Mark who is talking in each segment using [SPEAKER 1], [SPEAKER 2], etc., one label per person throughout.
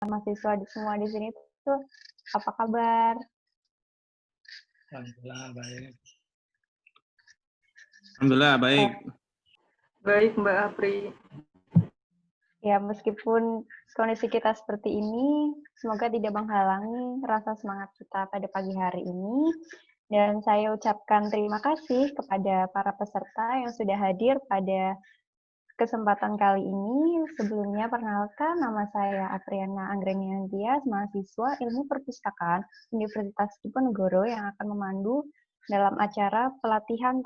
[SPEAKER 1] mahasiswa semua di sini tuh apa kabar?
[SPEAKER 2] Alhamdulillah baik. Alhamdulillah baik.
[SPEAKER 3] Baik, Mbak Apri.
[SPEAKER 1] Ya, meskipun kondisi kita seperti ini, semoga tidak menghalangi rasa semangat kita pada pagi hari ini. Dan saya ucapkan terima kasih kepada para peserta yang sudah hadir pada kesempatan kali ini. Sebelumnya, perkenalkan, nama saya Apriana Anggreniantia, mahasiswa Ilmu Perpustakaan Universitas Diponegoro yang akan memandu dalam acara pelatihan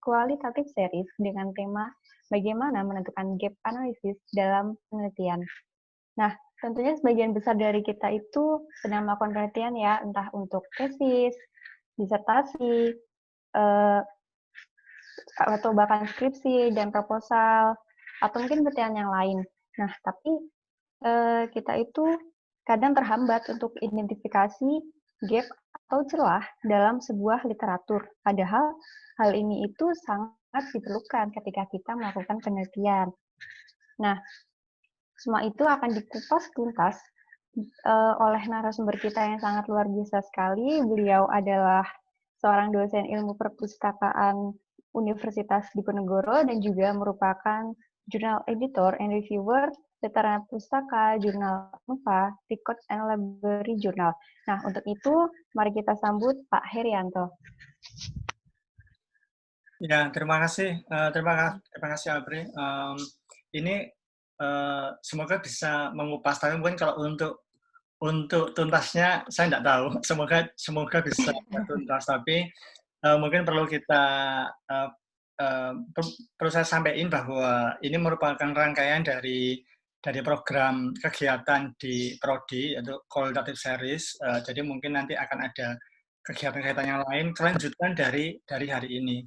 [SPEAKER 1] kualitatif series dengan tema bagaimana menentukan gap analisis dalam penelitian. Nah, tentunya sebagian besar dari kita itu sedang melakukan penelitian ya, entah untuk tesis, disertasi, atau bahkan skripsi dan proposal, atau mungkin penelitian yang lain. Nah, tapi kita itu kadang terhambat untuk identifikasi gap atau celah dalam sebuah literatur. Padahal hal ini itu sangat diperlukan ketika kita melakukan penelitian. Nah, semua itu akan dikupas tuntas oleh narasumber kita yang sangat luar biasa sekali. Beliau adalah seorang dosen ilmu perpustakaan Universitas Diponegoro dan juga merupakan jurnal editor and reviewer Veteran Pustaka, Jurnal Nova, Record and Library Journal. Nah, untuk itu, mari kita sambut Pak Herianto.
[SPEAKER 2] Ya, terima kasih Apri. Ini semoga bisa mengupas, tapi mungkin kalau untuk tuntasnya saya tidak tahu. Semoga bisa tuntas, tapi mungkin perlu perlu saya sampaikan bahwa ini merupakan rangkaian dari program kegiatan di Prodi, yaitu Qualitative Series. Jadi mungkin nanti akan ada kegiatan-kegiatan yang lain kelanjutan dari hari ini.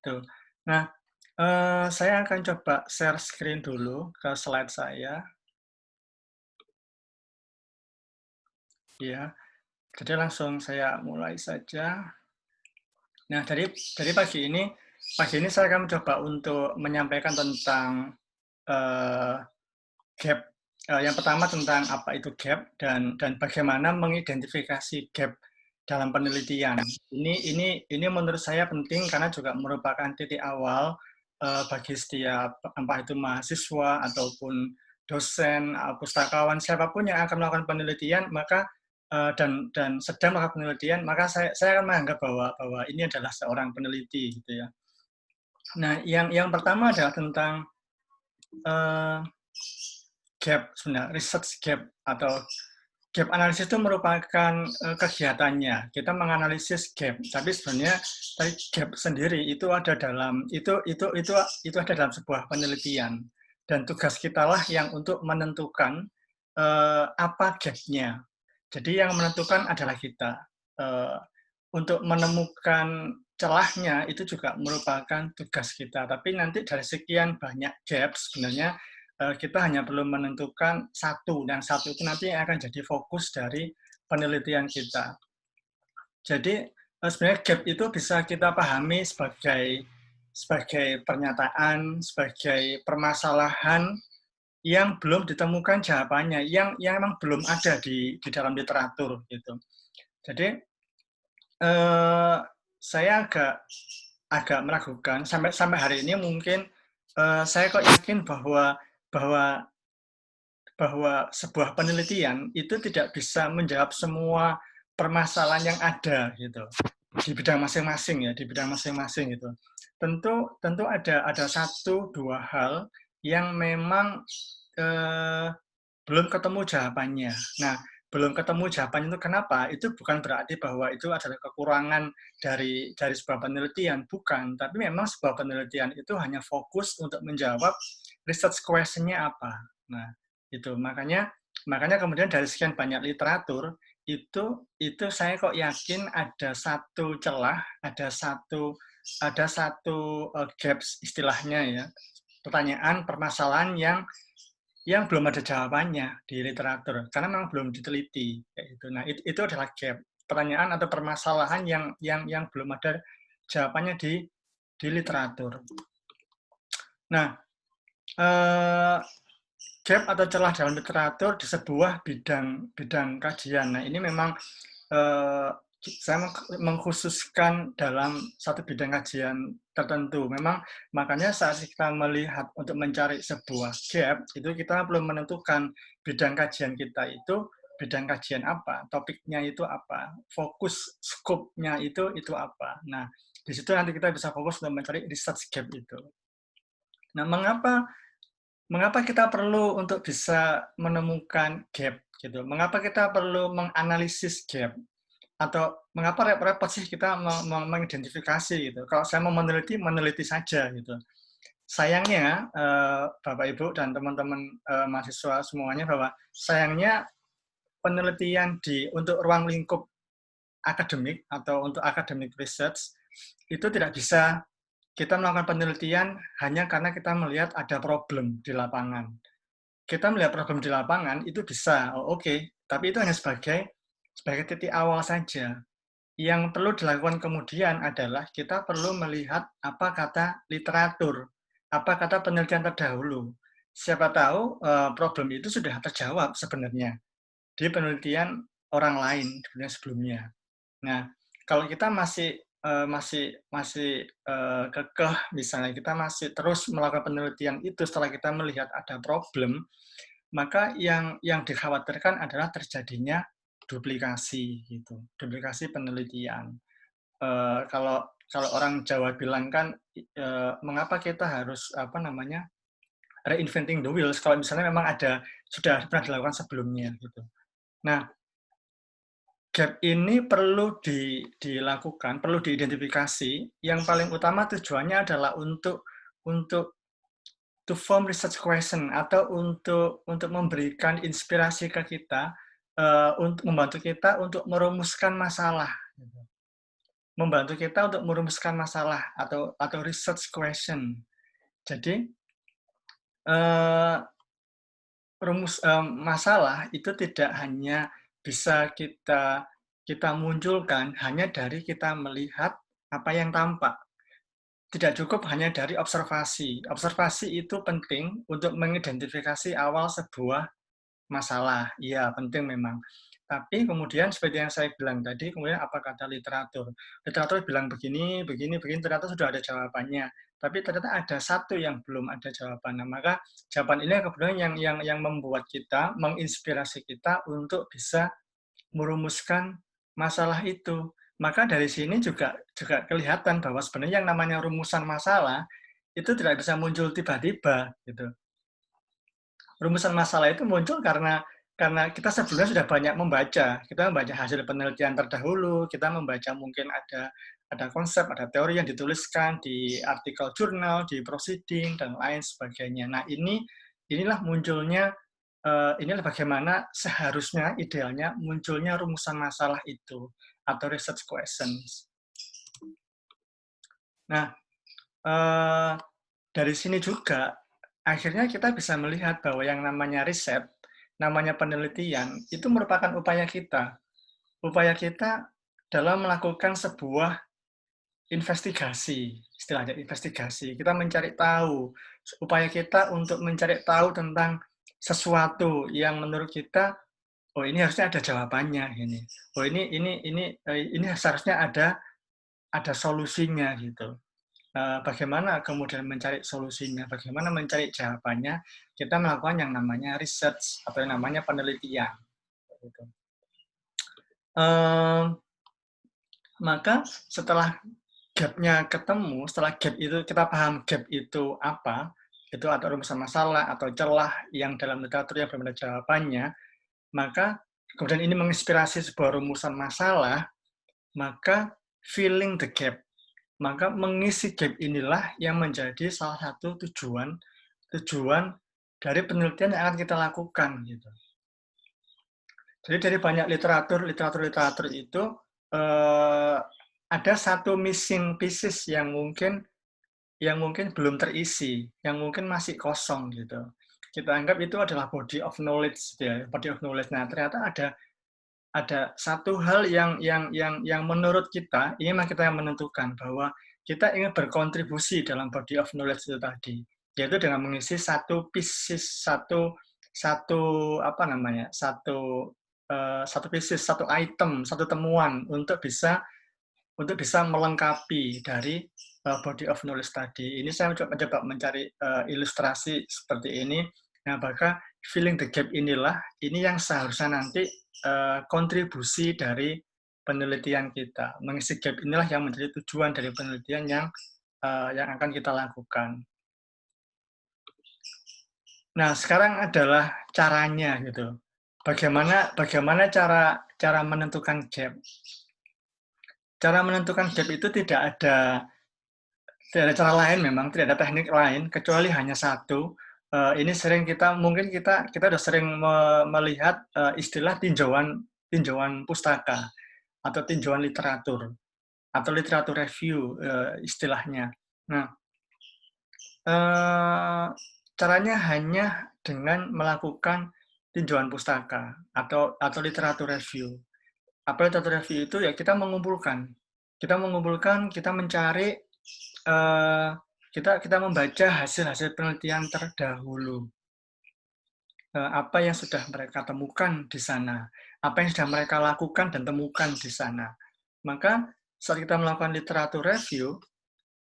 [SPEAKER 2] Tuh. Nah, saya akan coba share screen dulu ke slide saya. Ya, jadi langsung saya mulai saja. Nah, dari pagi ini saya akan mencoba untuk menyampaikan tentang gap. Yang pertama tentang apa itu gap dan bagaimana mengidentifikasi gap dalam penelitian. Ini menurut saya penting karena juga merupakan titik awal bagi setiap entah itu mahasiswa ataupun dosen, pustakawan, siapapun yang akan melakukan penelitian, maka dan sedang melakukan penelitian, maka saya akan menganggap bahwa ini adalah seorang peneliti, gitu ya. Nah, yang pertama adalah tentang gap, sebenarnya research gap atau gap analisis itu merupakan kegiatannya. Kita menganalisis gap, tapi sebenarnya gap sendiri itu ada dalam ada dalam sebuah penelitian, dan tugas kita lah yang untuk menentukan apa gapnya. Jadi yang menentukan adalah kita. Untuk menemukan celahnya itu juga merupakan tugas kita. Tapi nanti dari sekian banyak gap sebenarnya kita hanya perlu menentukan satu, dan satu itu nanti akan jadi fokus dari penelitian kita. Jadi sebenarnya gap itu bisa kita pahami sebagai pernyataan, sebagai permasalahan yang belum ditemukan jawabannya, yang memang belum ada di dalam literatur gitu. Jadi saya agak meragukan sampai hari ini, mungkin saya kok yakin bahwa sebuah penelitian itu tidak bisa menjawab semua permasalahan yang ada gitu di bidang masing-masing ya, di bidang masing-masing gitu. Tentu ada satu dua hal yang memang belum ketemu jawabannya. Nah, belum ketemu jawabannya itu kenapa? Itu bukan berarti bahwa itu adalah kekurangan dari sebuah penelitian, bukan. Tapi memang sebuah penelitian itu hanya fokus untuk menjawab research question-nya apa. Nah, itu makanya kemudian dari sekian banyak literatur itu saya kok yakin ada satu celah, ada satu gaps istilahnya ya, pertanyaan, permasalahan yang belum ada jawabannya di literatur karena memang belum diteliti kayak gitu. Nah, itu adalah gap, pertanyaan atau permasalahan yang belum ada jawabannya di literatur. Nah, gap atau celah dalam literatur di sebuah bidang kajian. Nah, ini memang saya mengkhususkan dalam satu bidang kajian tertentu. Memang makanya saat kita melihat untuk mencari sebuah gap, itu kita belum menentukan bidang kajian kita itu bidang kajian apa, topiknya itu apa, fokus scope-nya itu apa. Nah, di situ nanti kita bisa fokus untuk mencari research gap itu. Nah, mengapa kita perlu untuk bisa menemukan gap gitu? Mengapa kita perlu menganalisis gap? Atau mengapa repot sih kita mengidentifikasi gitu? Kalau saya mau meneliti saja gitu. Sayangnya Bapak Ibu dan teman-teman mahasiswa semuanya bahwa sayangnya penelitian untuk ruang lingkup akademik atau untuk academic research itu tidak bisa kita melakukan penelitian hanya karena kita melihat ada problem di lapangan. Kita melihat problem di lapangan itu bisa, oke. Tapi itu hanya sebagai titik awal saja. Yang perlu dilakukan kemudian adalah kita perlu melihat apa kata literatur, apa kata penelitian terdahulu. Siapa tahu problem itu sudah terjawab sebenarnya di penelitian orang lain sebelumnya. Nah, kalau kita masih kekeh, misalnya kita masih terus melakukan penelitian itu setelah kita melihat ada problem, maka yang dikhawatirkan adalah terjadinya duplikasi gitu, duplikasi penelitian. Kalau orang Jawa bilang kan, mengapa kita harus reinventing the wheels kalau misalnya memang sudah pernah dilakukan sebelumnya gitu. Nah, gap ini perlu dilakukan, perlu diidentifikasi. Yang paling utama tujuannya adalah untuk to form research question atau untuk memberikan inspirasi ke kita, untuk membantu kita untuk merumuskan masalah. Membantu kita untuk merumuskan masalah atau research question. Jadi masalah itu tidak hanya bisa kita munculkan hanya dari kita melihat apa yang tampak. Tidak cukup hanya dari observasi. Observasi itu penting untuk mengidentifikasi awal sebuah masalah. Iya, penting memang. Tapi kemudian seperti yang saya bilang tadi, kemudian apa kata literatur? Literatur bilang begini, ternyata sudah ada jawabannya. Tapi ternyata ada satu yang belum ada jawabannya. Maka jawaban ini kemudian yang membuat kita, menginspirasi kita untuk bisa merumuskan masalah itu. Maka dari sini juga kelihatan bahwa sebenarnya yang namanya rumusan masalah itu tidak bisa muncul tiba-tiba gitu. Rumusan masalah itu muncul karena kita sebelumnya sudah banyak membaca. Kita membaca hasil penelitian terdahulu, kita membaca mungkin ada konsep, ada teori yang dituliskan di artikel jurnal, di proceeding dan lain sebagainya. Nah, inilah munculnya inilah bagaimana seharusnya idealnya munculnya rumusan masalah itu atau research questions. Nah, dari sini juga akhirnya kita bisa melihat bahwa yang namanya riset, namanya penelitian, itu merupakan upaya kita. Upaya kita dalam melakukan sebuah investigasi, istilahnya investigasi. Kita mencari tahu, upaya kita untuk mencari tahu tentang sesuatu yang menurut kita, oh ini harusnya ada jawabannya ini. Oh ini seharusnya ada solusinya gitu. Bagaimana kemudian mencari solusinya, bagaimana mencari jawabannya, kita melakukan yang namanya research atau yang namanya penelitian. Maka setelah gap-nya ketemu, setelah gap itu kita paham gap itu apa, itu atau rumusan masalah atau celah yang dalam literatur yang belum ada jawabannya, maka kemudian ini menginspirasi sebuah rumusan masalah, maka filling the gap. Maka mengisi gap inilah yang menjadi salah satu tujuan dari penelitian yang akan kita lakukan gitu. Jadi dari banyak literatur itu ada satu missing pieces yang mungkin belum terisi, yang mungkin masih kosong gitu. Kita anggap itu adalah body of knowledge ya, body of knowledge. Nah, ternyata ada satu hal yang menurut kita, ini memang kita yang menentukan bahwa kita ingin berkontribusi dalam body of knowledge itu tadi, yaitu dengan mengisi satu pieces, satu pieces, satu item, satu temuan untuk bisa melengkapi dari body of knowledge tadi. Ini saya mencoba mencari ilustrasi seperti ini. Nah, maka filling the gap ini yang seharusnya nanti kontribusi dari penelitian kita. Mengisi gap inilah yang menjadi tujuan dari penelitian yang akan kita lakukan. Nah, sekarang adalah caranya gitu. Bagaimana cara menentukan gap? Cara menentukan gap itu tidak ada cara lain memang, tidak ada teknik lain kecuali hanya satu. Ini sering mungkin kita sudah sering melihat istilah tinjauan pustaka atau tinjauan literatur atau literatur review istilahnya. Nah, caranya hanya dengan melakukan tinjauan pustaka atau literatur review. Apa literatur review itu? Ya kita mengumpulkan, kita mencari, kita membaca hasil-hasil penelitian terdahulu. Apa yang sudah mereka temukan di sana, apa yang sudah mereka lakukan dan temukan di sana. Maka saat kita melakukan literatur review,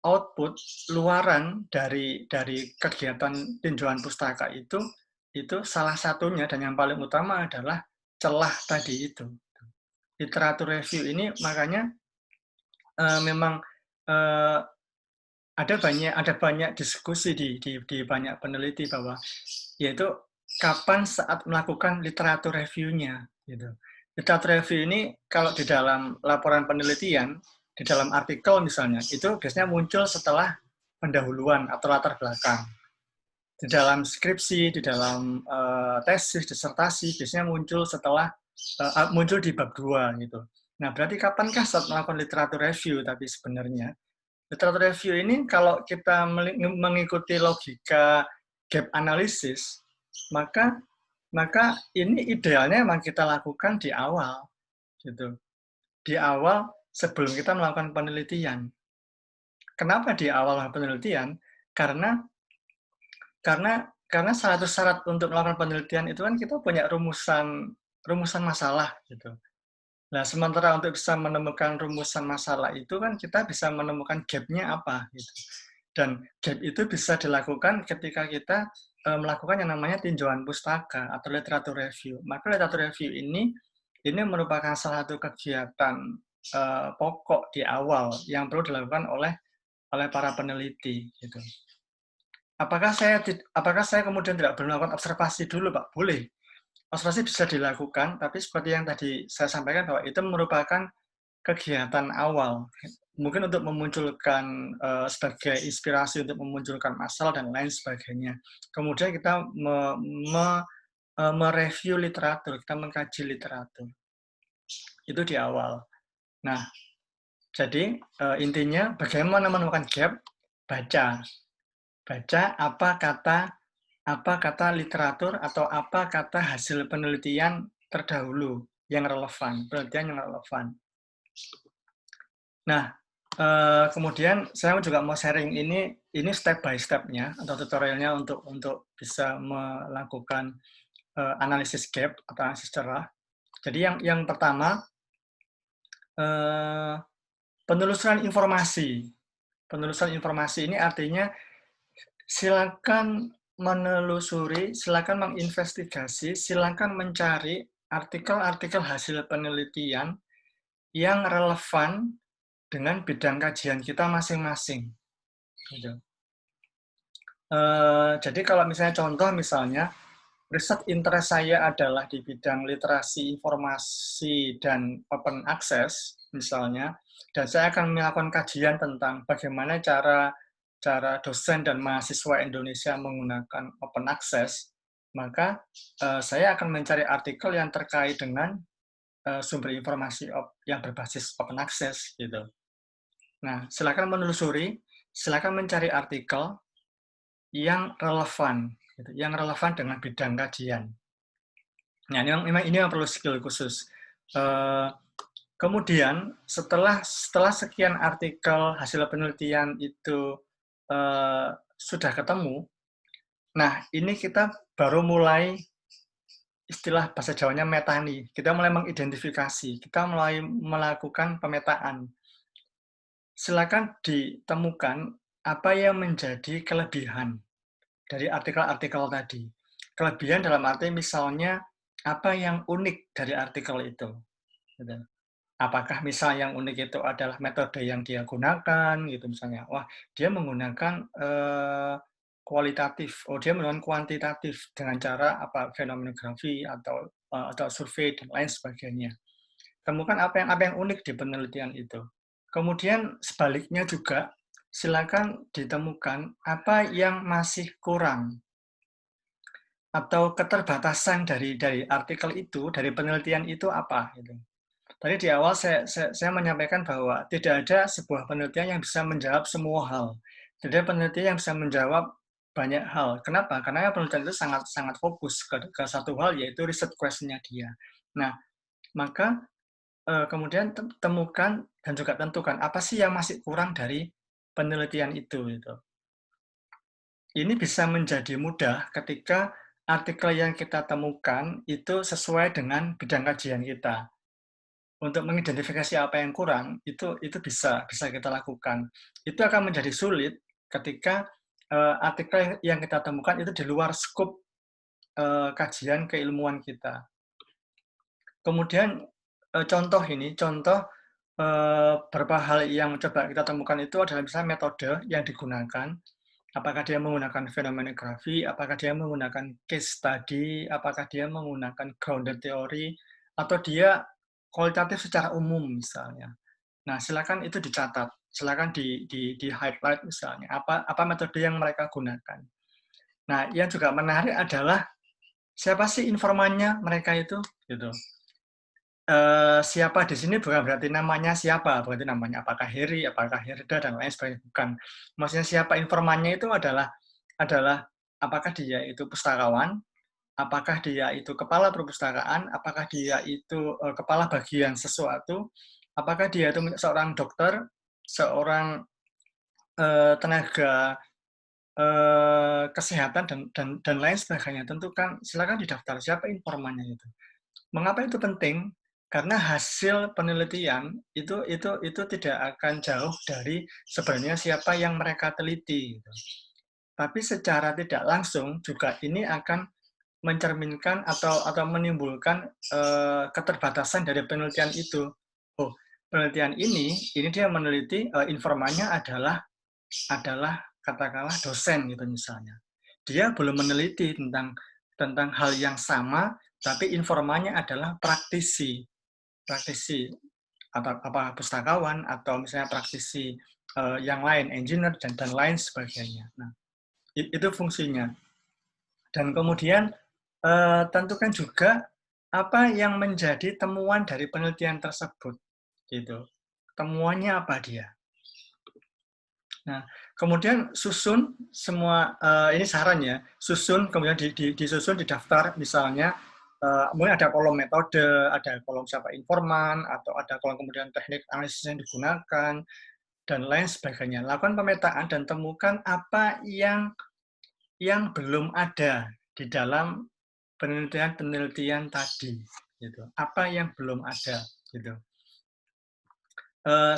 [SPEAKER 2] output luaran dari kegiatan tinjauan pustaka itu salah satunya dan yang paling utama adalah celah tadi itu. Literatur review ini makanya memang ada banyak diskusi di banyak peneliti bahwa yaitu kapan saat melakukan literatur review-nya gitu. Literatur review ini kalau di dalam laporan penelitian, di dalam artikel misalnya, itu biasanya muncul setelah pendahuluan atau latar belakang. Di dalam skripsi, di dalam tesis, disertasi, biasanya muncul muncul di bab 2 gitu. Nah, berarti kapankah saat melakukan literatur review? Tapi sebenarnya literatur review ini kalau kita mengikuti logika gap analysis, maka ini idealnya memang kita lakukan di awal, gitu. Di awal sebelum kita melakukan penelitian. Kenapa di awal penelitian? Karena salah satu syarat untuk melakukan penelitian itu kan kita punya rumusan masalah, gitu. Nah, sementara untuk bisa menemukan rumusan masalah itu kan kita bisa menemukan gap-nya apa, gitu. Dan gap itu bisa dilakukan ketika kita melakukan yang namanya tinjauan pustaka atau literatur review. Maka literatur review ini merupakan salah satu kegiatan pokok di awal yang perlu dilakukan oleh para peneliti. Gitu. Apakah saya kemudian tidak boleh melakukan observasi dulu, Pak? Boleh. Observasi bisa dilakukan, tapi seperti yang tadi saya sampaikan bahwa itu merupakan kegiatan awal. Mungkin untuk memunculkan sebagai inspirasi untuk memunculkan masalah dan lain sebagainya. Kemudian kita mereview literatur, kita mengkaji literatur. Itu di awal. Nah, jadi intinya bagaimana menemukan gap? Baca apa kata literatur atau apa kata hasil penelitian terdahulu yang relevan, penelitian yang relevan. Nah, kemudian saya juga mau sharing ini step by step-nya atau tutorialnya untuk bisa melakukan analisis gap atau analisis celah. Jadi yang pertama, penelusuran informasi. Penelusuran informasi ini artinya silakan menelusuri, silakan menginvestigasi, silakan mencari artikel-artikel hasil penelitian yang relevan dengan bidang kajian kita masing-masing. Gitu. Jadi kalau misalnya contoh misalnya, riset interest saya adalah di bidang literasi informasi dan open access misalnya, dan saya akan melakukan kajian tentang bagaimana cara dosen dan mahasiswa Indonesia menggunakan open access, maka saya akan mencari artikel yang terkait dengan sumber informasi yang berbasis open access gitu. Nah, silakan menelusuri, silakan mencari artikel yang relevan, gitu, yang relevan dengan bidang kajian. Nah, ini yang perlu skill khusus. Kemudian setelah sekian artikel hasil penelitian itu sudah ketemu, Nah, ini kita baru mulai istilah bahasa Jawanya metani. Kita mulai mengidentifikasi, kita mulai melakukan pemetaan. Silakan ditemukan apa yang menjadi kelebihan dari artikel-artikel tadi. Kelebihan dalam arti misalnya apa yang unik dari artikel itu. Apakah misal yang unik itu adalah metode yang dia gunakan, gitu misalnya. Wah, dia menggunakan kualitatif, dia menggunakan kuantitatif dengan cara apa fenomenografi atau survei dan lain sebagainya. Temukan apa yang unik di penelitian itu. Kemudian sebaliknya juga silakan ditemukan apa yang masih kurang atau keterbatasan dari artikel itu, dari penelitian itu apa gitu. Tadi di awal saya menyampaikan bahwa tidak ada sebuah penelitian yang bisa menjawab semua hal. Tidak ada penelitian yang bisa menjawab banyak hal. Kenapa? Karena penelitian itu sangat fokus ke satu hal, yaitu riset question-nya dia. Nah, maka kemudian temukan dan juga tentukan apa sih yang masih kurang dari penelitian itu. Gitu. Ini bisa menjadi mudah ketika artikel yang kita temukan itu sesuai dengan bidang kajian kita. Untuk mengidentifikasi apa yang kurang, itu bisa kita lakukan. Itu akan menjadi sulit ketika artikel yang kita temukan itu di luar skop kajian keilmuan kita. Kemudian contoh beberapa hal yang coba kita temukan itu adalah misalnya metode yang digunakan, apakah dia menggunakan fenomenografi, apakah dia menggunakan case study, apakah dia menggunakan grounded theory, atau dia kualitatif secara umum misalnya. Nah, silakan itu dicatat, silakan di highlight misalnya apa metode yang mereka gunakan. Nah, yang juga menarik adalah siapa sih informannya mereka itu, gitu. Siapa di sini bukan berarti namanya siapa, berarti namanya apakah Heri, apakah Herda dan lain sebagainya, bukan. Maksudnya siapa informannya itu adalah apakah dia itu pustakawan, apakah dia itu kepala perpustakaan, apakah dia itu kepala bagian sesuatu, apakah dia itu seorang dokter, seorang tenaga kesehatan dan lain sebagainya. Tentukan, silakan didaftar siapa informannya itu. Mengapa itu penting? Karena hasil penelitian itu tidak akan jauh dari sebenarnya siapa yang mereka teliti. Gitu. Tapi secara tidak langsung juga ini akan mencerminkan atau menimbulkan keterbatasan dari penelitian itu. Oh, penelitian ini dia meneliti informannya adalah katakanlah dosen gitu misalnya. Dia belum meneliti tentang hal yang sama, tapi informannya adalah praktisi atau apa pustakawan atau misalnya praktisi yang lain, engineer dan lain sebagainya. Nah, itu fungsinya. Dan kemudian tentukan juga apa yang menjadi temuan dari penelitian tersebut, gitu. Temuannya apa dia? Nah, kemudian susun semua ini saran ya, susun kemudian disusun di daftar misalnya mungkin ada kolom metode, ada kolom siapa informan, atau ada kolom kemudian teknik analisis yang digunakan dan lain sebagainya. Lakukan pemetaan dan temukan apa yang belum ada di dalam penelitian tadi, gitu. Apa yang belum ada, gitu.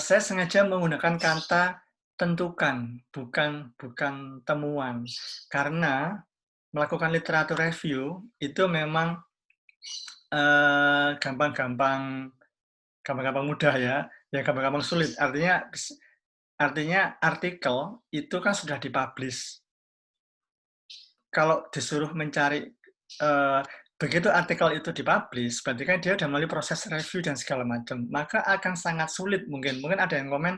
[SPEAKER 2] Saya sengaja menggunakan kata tentukan, bukan temuan, karena melakukan literatur review itu memang gampang-gampang mudah ya gampang-gampang sulit. Artinya artikel itu kan sudah dipublish. Kalau disuruh mencari begitu artikel itu dipublish, berarti kan dia sudah melalui proses review dan segala macam. Maka akan sangat sulit mungkin ada yang komen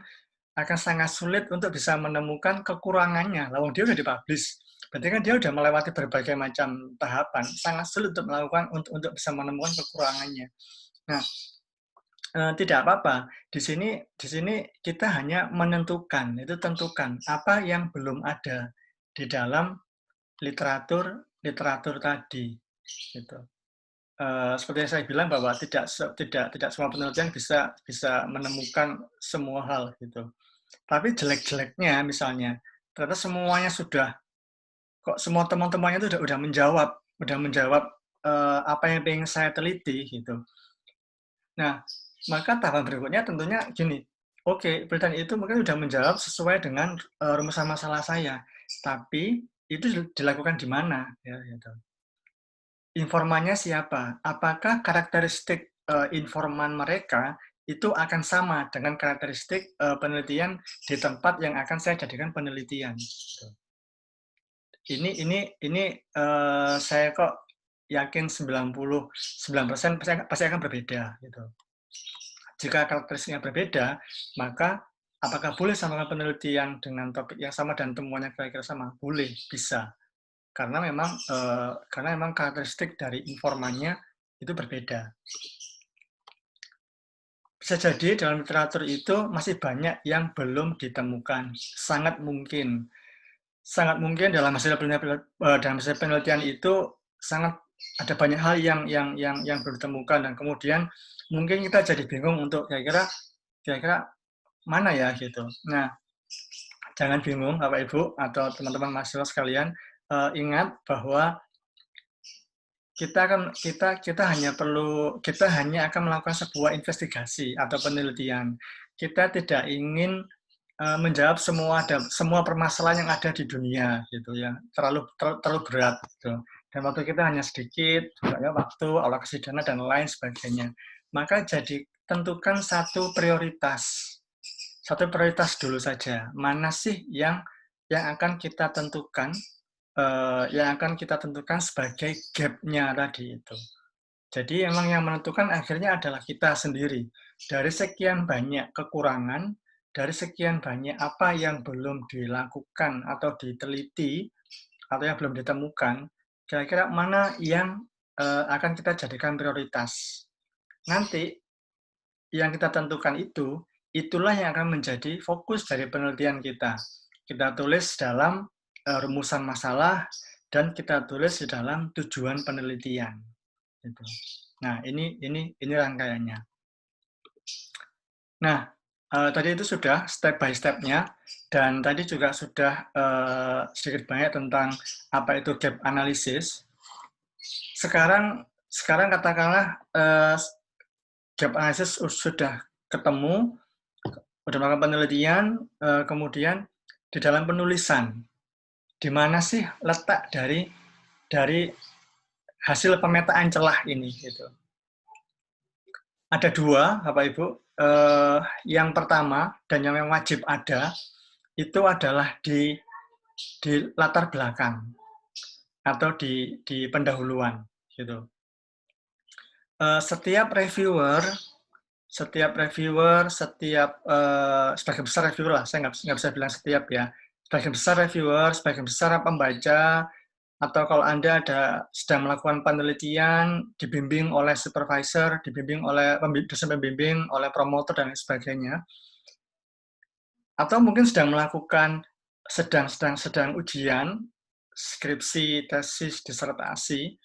[SPEAKER 2] akan sangat sulit untuk bisa menemukan kekurangannya. Lalu dia sudah dipublish, berarti kan dia sudah melewati berbagai macam tahapan. Sangat sulit untuk melakukan untuk bisa menemukan kekurangannya. Nah, tidak apa-apa. Di sini kita hanya menentukan, itu tentukan apa yang belum ada di dalam literatur tadi, gitu. Seperti yang saya bilang bahwa tidak semua penelitian bisa menemukan semua hal, gitu. Tapi jelek-jeleknya misalnya ternyata semuanya sudah kok semua teman-temannya itu udah menjawab apa yang pengen saya teliti gitu. Nah, maka tahapan berikutnya tentunya gini, oke, penelitian itu mungkin sudah menjawab sesuai dengan rumusan masalah saya, tapi itu dilakukan di mana? Ya, gitu. Informannya siapa? Apakah karakteristik informan mereka itu akan sama dengan karakteristik penelitian di tempat yang akan saya jadikan penelitian? Gitu. Ini saya kok yakin 99% pasti akan berbeda gitu. Jika karakteristiknya berbeda, maka apakah boleh samakan penelitian dengan topik yang sama dan temuannya kira-kira sama? Boleh, bisa. Karena memang karakteristik dari informannya itu berbeda. Bisa jadi dalam literatur itu masih banyak yang belum ditemukan. Sangat mungkin dalam hasil penelitian itu sangat ada banyak hal yang belum ditemukan, dan kemudian mungkin kita jadi bingung untuk kira-kira mana ya gitu. Nah, jangan bingung Bapak Ibu atau teman-teman mahasiswa sekalian, ingat bahwa kita hanya akan melakukan sebuah investigasi atau penelitian. Kita tidak ingin menjawab semua permasalahan yang ada di dunia gitu ya, terlalu berat gitu. Dan waktu kita hanya sedikit, juga waktu, alokasi dana dan lain sebagainya. Maka jadi tentukan satu prioritas dulu saja. Mana sih yang akan kita tentukan sebagai gap-nya tadi itu. Jadi memang yang menentukan akhirnya adalah kita sendiri. Dari sekian banyak kekurangan, dari sekian banyak apa yang belum dilakukan atau diteliti, atau yang belum ditemukan, kira-kira mana yang akan kita jadikan prioritas. Nanti yang kita tentukan itulah yang akan menjadi fokus dari penelitian kita. Kita tulis dalam rumusan masalah dan kita tulis di dalam tujuan penelitian. Gitu. Nah, ini rangkaiannya. Nah, tadi itu sudah step by step-nya, dan tadi juga sudah sedikit banyak tentang apa itu gap analysis. Sekarang katakanlah gap analysis sudah ketemu, sudah melakukan penelitian, kemudian di dalam penulisan, di mana sih letak dari hasil pemetaan celah ini gitu. Ada dua, Bapak Ibu. Yang pertama dan yang wajib ada itu adalah di latar belakang atau di pendahuluan gitu. Setiap reviewer, sebagian besar reviewer lah, saya nggak bisa bilang setiap ya, sebagian besar reviewer, sebagian besar pembaca, atau kalau Anda sedang melakukan penelitian, dibimbing oleh supervisor, dibimbing oleh dosen pembimbing, oleh promotor, dan sebagainya, atau mungkin sedang ujian, skripsi, tesis, disertasi,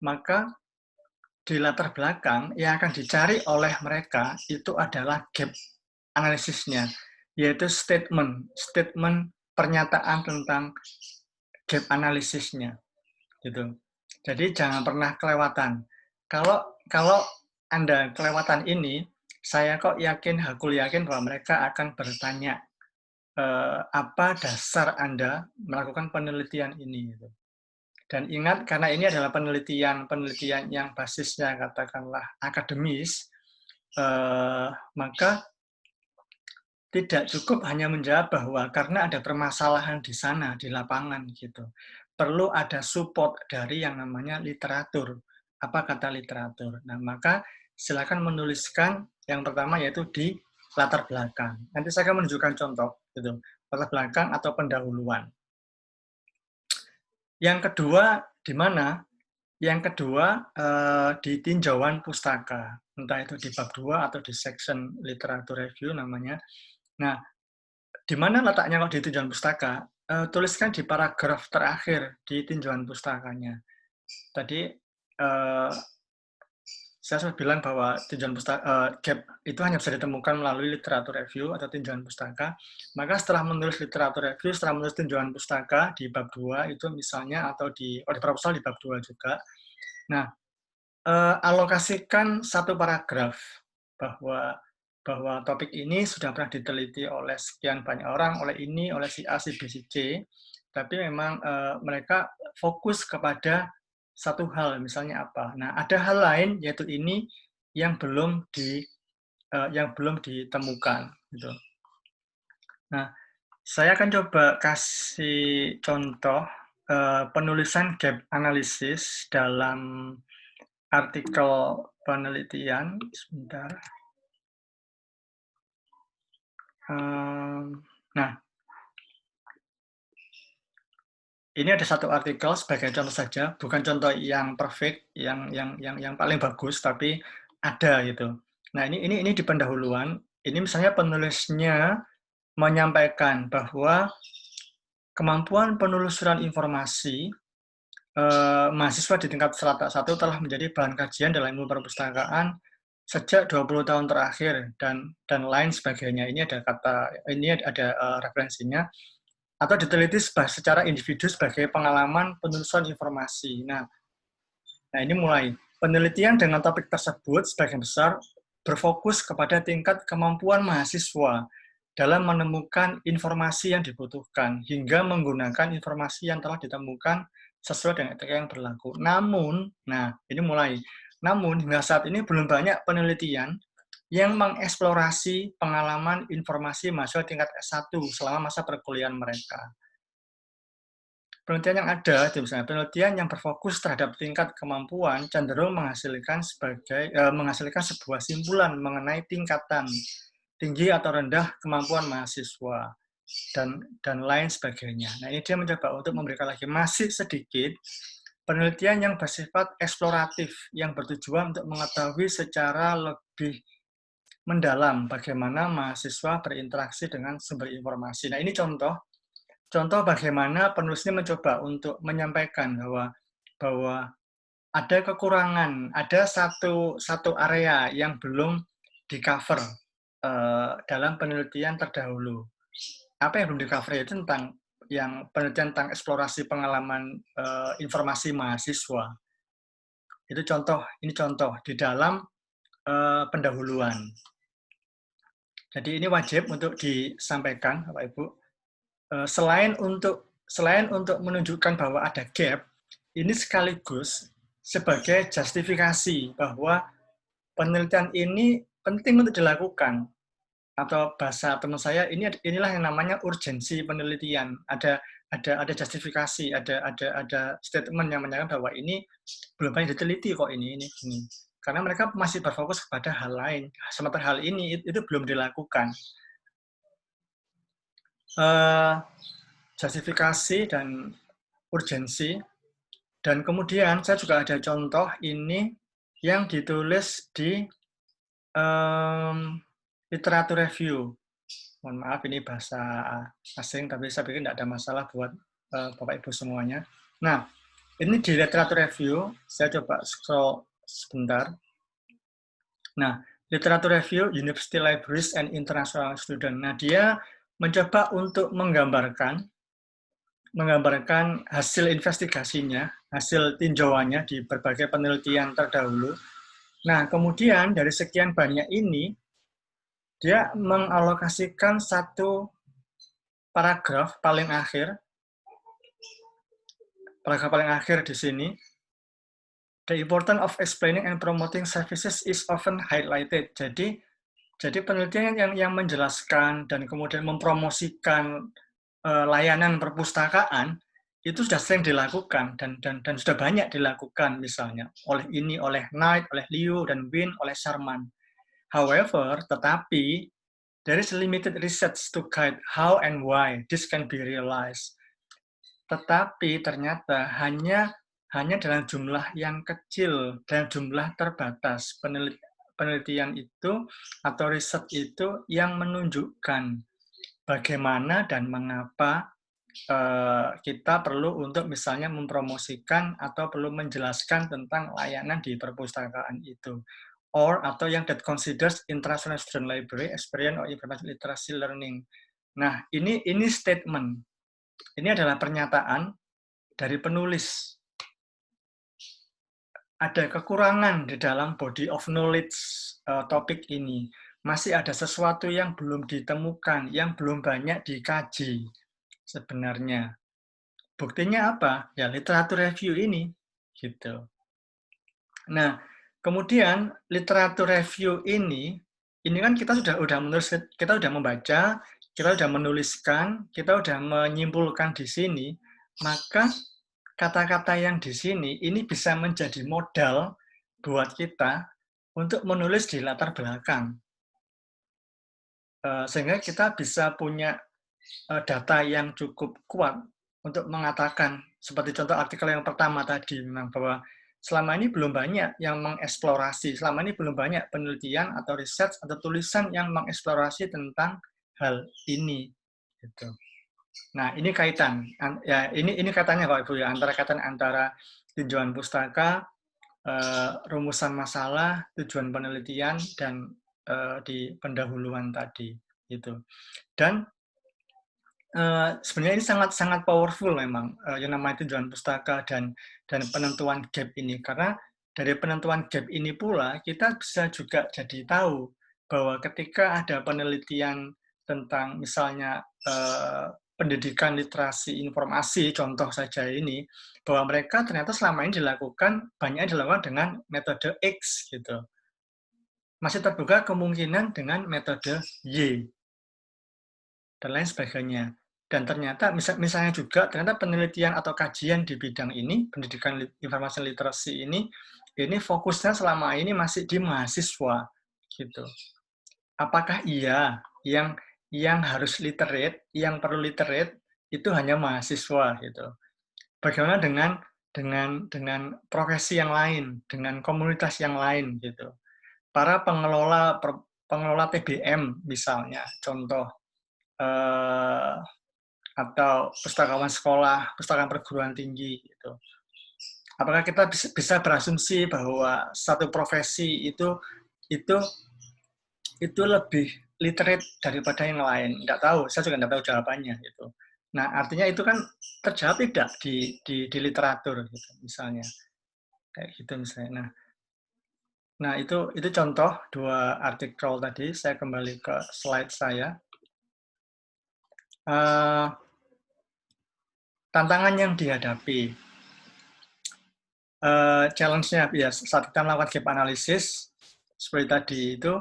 [SPEAKER 2] maka di latar belakang yang akan dicari oleh mereka itu adalah gap analisisnya, yaitu statement pernyataan tentang gap analisisnya. Gitu. Jadi jangan pernah kelewatan. Kalau Anda kelewatan ini, saya kok hakul yakin bahwa mereka akan bertanya apa dasar Anda melakukan penelitian ini. Gitu. Dan ingat, karena ini adalah penelitian yang basisnya katakanlah akademis, maka tidak cukup hanya menjawab bahwa karena ada permasalahan di sana, di lapangan gitu. Perlu ada support dari yang namanya literatur. Apa kata literatur? Nah, maka silakan menuliskan yang pertama yaitu di latar belakang. Nanti saya akan menunjukkan contoh gitu. Latar belakang atau pendahuluan. Yang kedua di mana? Yang kedua di tinjauan pustaka. Entah itu di bab 2 atau di section literatur review namanya. Nah, di mana letaknya kalau di tinjauan pustaka? Tuliskan di paragraf terakhir di tinjauan pustakanya. Tadi saya sudah bilang bahwa tinjauan pustaka, gap itu hanya bisa ditemukan melalui literatur review atau tinjauan pustaka. Maka setelah menulis literatur review, setelah menulis tinjauan pustaka di bab 2 itu misalnya, atau di proposal di bab 2 juga. Nah, alokasikan satu paragraf bahwa topik ini sudah pernah diteliti oleh sekian banyak orang, oleh ini, oleh si A, si B, si C, tapi memang mereka fokus kepada satu hal, misalnya apa. Nah, ada hal lain, yaitu ini yang belum ditemukan. Gitu. Nah, saya akan coba kasih contoh penulisan gap analisis dalam artikel penelitian. Sebentar. Nah, ini ada satu artikel sebagai contoh saja, bukan contoh yang perfect, yang paling bagus, tapi ada gitu. Nah, ini di pendahuluan. Ini misalnya penulisnya menyampaikan bahwa kemampuan penelusuran informasi mahasiswa di tingkat strata 1 telah menjadi bahan kajian dalam ilmu perpustakaan sejak 20 tahun terakhir dan lain sebagainya. Ini ada referensinya, atau diteliti secara individu sebagai pengalaman penelusuran informasi. Nah, ini mulai. Penelitian dengan topik tersebut sebagian besar berfokus kepada tingkat kemampuan mahasiswa dalam menemukan informasi yang dibutuhkan hingga menggunakan informasi yang telah ditemukan sesuai dengan etika yang berlaku. Namun, ini mulai. Namun, hingga saat ini belum banyak penelitian yang mengeksplorasi pengalaman informasi mahasiswa tingkat S1 selama masa perkuliahan mereka. Penelitian yang ada, misalnya penelitian yang berfokus terhadap tingkat kemampuan cenderung menghasilkan sebuah simpulan mengenai tingkatan tinggi atau rendah kemampuan mahasiswa dan lain sebagainya. Nah, ini dia mencoba untuk memberikan lagi masih sedikit penelitian yang bersifat eksploratif yang bertujuan untuk mengetahui secara lebih mendalam bagaimana mahasiswa berinteraksi dengan sumber informasi. Nah, ini contoh bagaimana penulis ini mencoba untuk menyampaikan bahwa ada kekurangan, ada satu area yang belum di-cover dalam penelitian terdahulu. Apa yang belum di-cover itu tentang penelitian tentang eksplorasi pengalaman informasi mahasiswa. Ini contoh di dalam pendahuluan. Jadi ini wajib untuk disampaikan, Bapak Ibu. Selain untuk menunjukkan bahwa ada gap, ini sekaligus sebagai justifikasi bahwa penelitian ini penting untuk dilakukan. Atau bahasa teman saya, inilah yang namanya urgensi penelitian. Ada justifikasi, ada statement yang menyatakan bahwa ini belum banyak diteliti kok ini. Karena mereka masih berfokus kepada hal lain. Sementara hal ini itu belum dilakukan. Justifikasi dan urgensi. Dan kemudian saya juga ada contoh ini yang ditulis di literatur review. Mohon maaf, ini bahasa asing, tapi saya pikir tidak ada masalah buat Bapak Ibu semuanya. Nah, ini di literatur review, saya coba scroll sebentar. Nah, literatur review University Libraries and International Student. Nah, dia mencoba untuk menggambarkan hasil investigasinya, hasil tinjauannya di berbagai penelitian terdahulu. Nah, kemudian dari sekian banyak ini, dia mengalokasikan satu paragraf paling akhir di sini. The importance of explaining and promoting services is often highlighted. Jadi penelitian yang menjelaskan dan kemudian mempromosikan layanan perpustakaan itu sudah sering dilakukan dan sudah banyak dilakukan, misalnya oleh Knight, oleh Liu dan Win, oleh Sharman. However, tetapi there is limited research to guide how and why this can be realized. Tetapi ternyata hanya dalam jumlah yang kecil, dalam jumlah terbatas penelitian itu atau riset itu yang menunjukkan bagaimana dan mengapa kita perlu untuk misalnya mempromosikan atau perlu menjelaskan tentang layanan di perpustakaan itu. Atau yang that considers international student library experience or information literacy learning. Nah, ini statement. Ini adalah pernyataan dari penulis. Ada kekurangan di dalam body of knowledge topik ini. Masih ada sesuatu yang belum ditemukan, yang belum banyak dikaji sebenarnya. Buktinya apa? Ya literatur review ini, gitu. Nah, kemudian literatur review ini kan kita sudah menulis, kita sudah membaca, kita sudah menuliskan, kita sudah menyimpulkan di sini, maka kata-kata yang di sini ini bisa menjadi modal buat kita untuk menulis di latar belakang. Sehingga kita bisa punya data yang cukup kuat untuk mengatakan, seperti contoh artikel yang pertama tadi, memang bahwa selama ini belum banyak yang mengeksplorasi, selama ini belum banyak penelitian atau riset atau tulisan yang mengeksplorasi tentang hal ini. Gitu. Nah, ini kaitan, ya ini kaitannya Pak Ibu ya, antara tinjauan pustaka, rumusan masalah, tujuan penelitian, dan di pendahuluan tadi. Gitu. Dan sebenarnya ini sangat powerful memang yang namanya tujuan pustaka dan penentuan gap ini, karena dari penentuan gap ini pula kita bisa juga jadi tahu bahwa ketika ada penelitian tentang misalnya pendidikan literasi informasi, contoh saja ini, bahwa mereka ternyata selama ini banyak dilakukan dengan metode X gitu. Masih terbuka kemungkinan dengan metode Y dan lain sebagainya. Dan ternyata misalnya juga ternyata penelitian atau kajian di bidang ini, pendidikan informasi literasi ini fokusnya selama ini masih di mahasiswa gitu. Apakah iya yang harus literate, yang perlu literate itu hanya mahasiswa gitu. Bagaimana dengan profesi yang lain, dengan komunitas yang lain gitu. Para pengelola TBM misalnya, contoh atau pustakawan sekolah, pustakawan perguruan tinggi gitu. Apakah kita bisa berasumsi bahwa satu profesi itu lebih literate daripada yang lain? Tidak tahu, saya juga tidak tahu jawabannya gitu. Nah, artinya itu kan terjawab tidak di literatur gitu misalnya. Kayak gitu misalnya. Nah, itu contoh 2 artikel tadi. Saya kembali ke slide saya. Tantangan yang dihadapi. Challenge-nya ya saat kita melakukan gap analysis seperti tadi itu,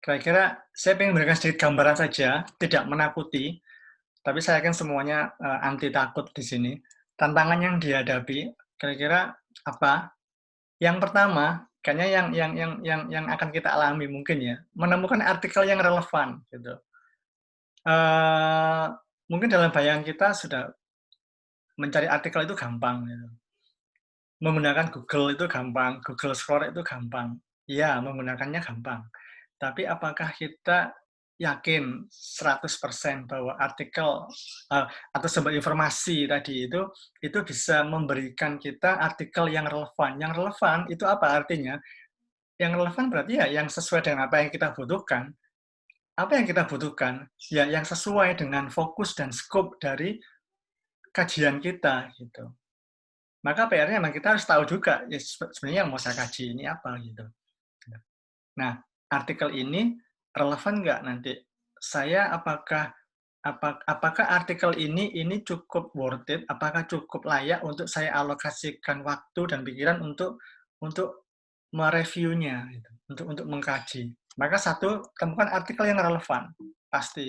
[SPEAKER 2] kira-kira saya ingin memberikan sedikit gambaran saja, tidak menakuti, tapi saya yakin semuanya anti takut di sini. Tantangan yang dihadapi kira-kira apa? Yang pertama, kayaknya yang akan kita alami mungkin ya, menemukan artikel yang relevan gitu. Mungkin dalam bayangan kita sudah mencari artikel itu gampang gitu. Menggunakan Google itu gampang, Google Scholar itu gampang. Ya, menggunakannya gampang. Tapi apakah kita yakin 100% bahwa artikel atau sumber informasi tadi itu bisa memberikan kita artikel yang relevan. Yang relevan itu apa artinya? Yang relevan berarti ya yang sesuai dengan apa yang kita butuhkan. Apa yang kita butuhkan? Ya yang sesuai dengan fokus dan scope dari kajian kita gitu. Maka PR-nya memang kita harus tahu juga, ya sebenarnya yang mau saya kaji ini apa gitu. Nah, artikel ini relevan nggak nanti? Saya apakah artikel ini cukup worth it? Apakah cukup layak untuk saya alokasikan waktu dan pikiran untuk mereviewnya, gitu, untuk mengkaji. Maka satu, temukan artikel yang relevan, pasti.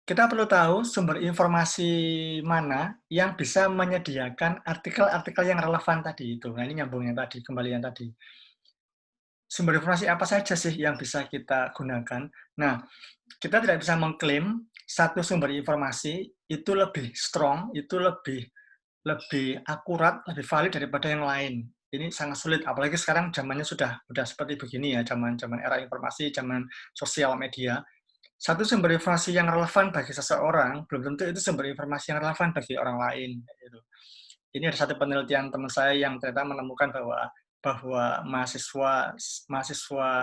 [SPEAKER 2] Kita perlu tahu sumber informasi mana yang bisa menyediakan artikel-artikel yang relevan tadi itu. Nah, ini nyambung yang tadi, kembali yang tadi. Sumber informasi apa saja sih yang bisa kita gunakan? Nah, kita tidak bisa mengklaim satu sumber informasi itu lebih strong, itu lebih akurat, lebih valid daripada yang lain. Ini sangat sulit, apalagi sekarang zamannya sudah seperti begini ya, zaman era informasi, zaman sosial media. satu sumber informasi yang relevan bagi seseorang, belum tentu itu sumber informasi yang relevan bagi orang lain. Gitu. Ini ada satu penelitian teman saya yang ternyata menemukan bahwa mahasiswa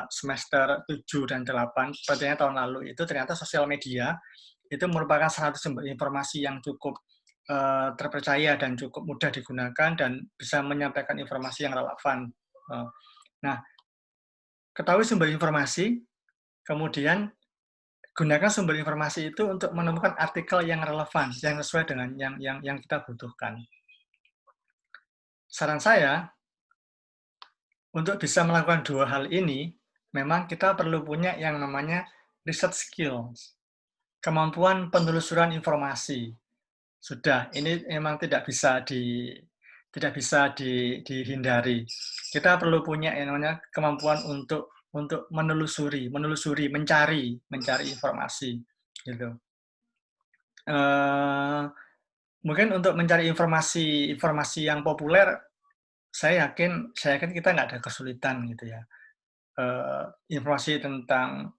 [SPEAKER 2] semester 7 dan 8, sepertinya tahun lalu itu ternyata sosial media itu merupakan salah satu sumber informasi yang cukup terpercaya dan cukup mudah digunakan dan bisa menyampaikan informasi yang relevan. Nah, ketahui sumber informasi, kemudian gunakan sumber informasi itu untuk menemukan artikel yang relevan, yang sesuai dengan yang kita butuhkan. Saran saya, untuk bisa melakukan dua hal ini, memang kita perlu punya yang namanya research skills, kemampuan penelusuran informasi. Sudah, ini memang tidak bisa dihindari. Kita perlu punya yang namanya kemampuan untuk menelusuri, mencari informasi, gitu. Mungkin untuk mencari informasi yang populer, saya yakin kita nggak ada kesulitan gitu ya. Informasi tentang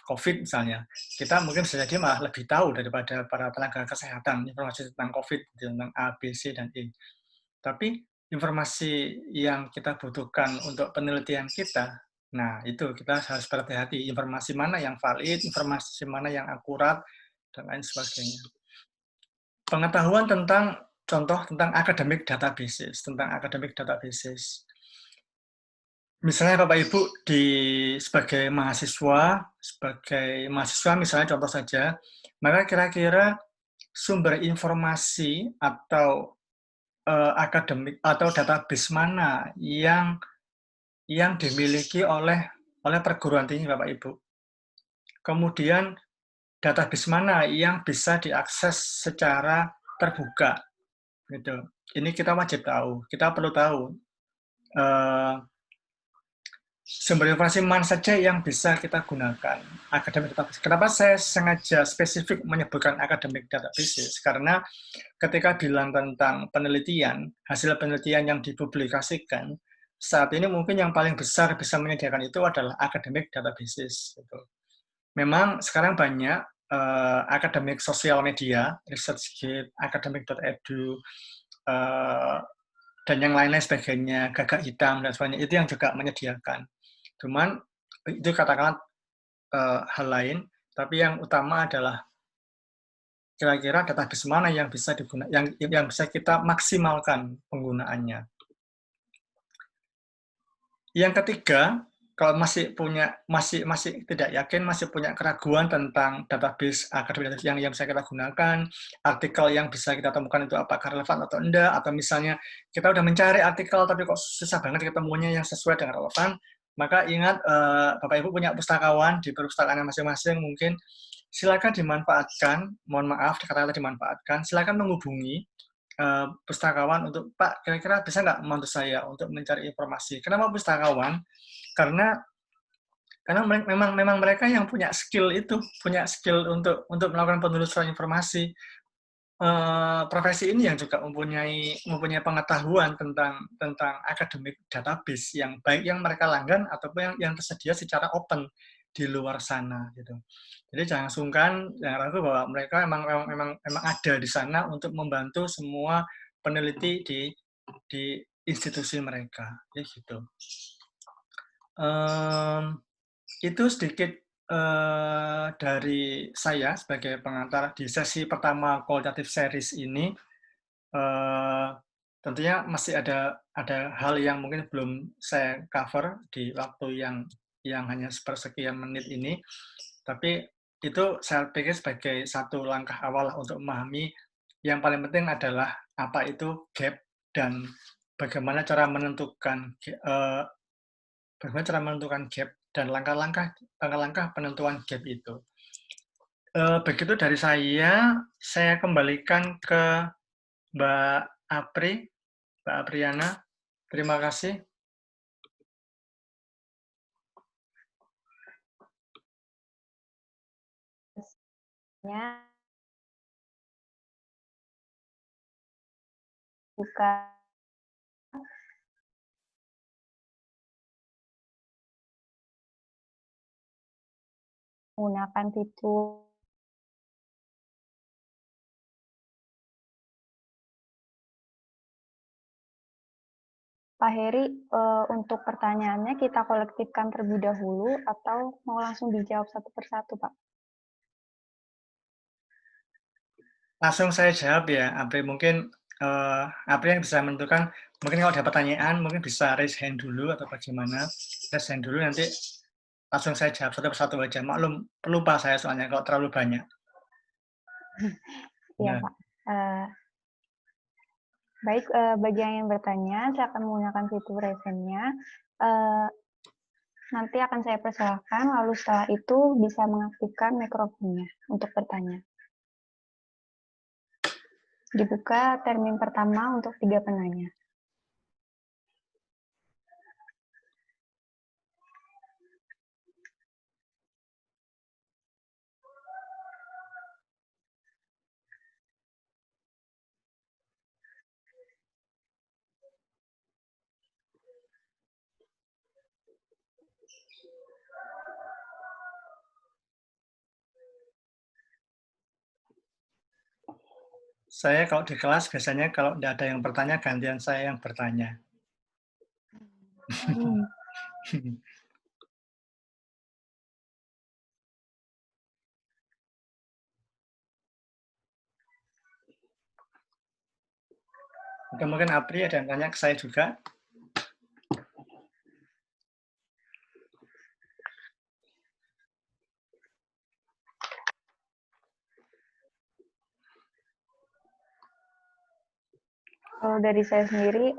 [SPEAKER 2] COVID misalnya, kita mungkin bisa jadi malah lebih tahu daripada para tenaga kesehatan informasi tentang COVID, tentang A, B, C, dan E. Tapi informasi yang kita butuhkan untuk penelitian kita, nah itu kita harus berhati-hati, informasi mana yang valid, informasi mana yang akurat, dan lain sebagainya. Pengetahuan tentang academic databases, Misalnya Bapak Ibu sebagai mahasiswa misalnya contoh saja, maka kira-kira sumber informasi atau akademik atau database mana yang dimiliki oleh perguruan tinggi Bapak Ibu. Kemudian database mana yang bisa diakses secara terbuka, gitu. Ini kita wajib tahu. Kita perlu tahu sumber informasi mana saja yang bisa kita gunakan. Academic database. Kenapa saya sengaja spesifik menyebutkan academic databases? Karena ketika bilang tentang penelitian, hasil penelitian yang dipublikasikan, saat ini mungkin yang paling besar bisa menyediakan itu adalah academic databases. Memang sekarang banyak akademik sosial media, ResearchGate, academic.edu, dan yang lain-lain sebagainya, Gagak Hitam, dan sebagainya, itu yang juga menyediakan. Cuman itu katakanlah hal lain, tapi yang utama adalah kira-kira database mana yang bisa digunakan, yang bisa kita maksimalkan penggunaannya. Yang ketiga, kalau masih tidak yakin, masih punya keraguan tentang database akademik yang bisa kita gunakan, artikel yang bisa kita temukan itu apakah relevan atau enggak, atau misalnya kita udah mencari artikel tapi kok susah banget ketemunya yang sesuai dengan relevan, maka ingat Bapak Ibu punya pustakawan di perpustakaan masing-masing, mungkin silakan dimanfaatkan, mohon maaf kata-kata dimanfaatkan, silakan menghubungi pustakawan untuk, Pak, kira-kira bisa nggak membantu saya untuk mencari informasi. Kenapa pustakawan? Karena memang mereka yang punya skill untuk melakukan penelusuran informasi. Profesi ini yang juga mempunyai pengetahuan tentang academic database yang baik yang mereka langgan ataupun yang tersedia secara open di luar sana gitu. Jadi jangan sungkan, jangan ragu bahwa mereka memang ada di sana untuk membantu semua peneliti di institusi mereka, gitu. Itu sedikit dari saya sebagai pengantar di sesi pertama qualitative series ini. Tentunya masih ada hal yang mungkin belum saya cover di waktu yang hanya sepersekian menit ini, tapi itu saya pikir sebagai satu langkah awal untuk memahami. Yang paling penting adalah apa itu gap dan bagaimana cara menentukan gap dan langkah-langkah penentuan gap itu. Begitu dari saya kembalikan ke Mbak Apriana. Terima kasih.
[SPEAKER 1] Buka menggunakan fitur Pak Heri, untuk pertanyaannya kita kolektifkan terlebih dahulu atau mau langsung dijawab satu persatu, Pak?
[SPEAKER 2] Langsung saya jawab ya, Apri. Mungkin Apri yang bisa menentukan, mungkin kalau ada pertanyaan, mungkin bisa raise hand dulu atau bagaimana. Raise hand dulu, nanti langsung saya jawab satu persatu aja. Maklum, pelupa saya soalnya kalau terlalu banyak.
[SPEAKER 1] Iya,
[SPEAKER 2] Ya.
[SPEAKER 1] Pak. Baik, bagi yang ingin bertanya, saya akan menggunakan fitur raise hand-nya. Nanti akan saya persilahkan, lalu setelah itu bisa mengaktifkan mikrofonnya untuk bertanya. Dibuka termin pertama untuk 3 penanya.
[SPEAKER 2] Saya kalau di kelas biasanya kalau tidak ada yang bertanya, gantian saya yang bertanya. Mungkin Apri ada yang tanya ke saya juga.
[SPEAKER 1] Kalau dari saya sendiri,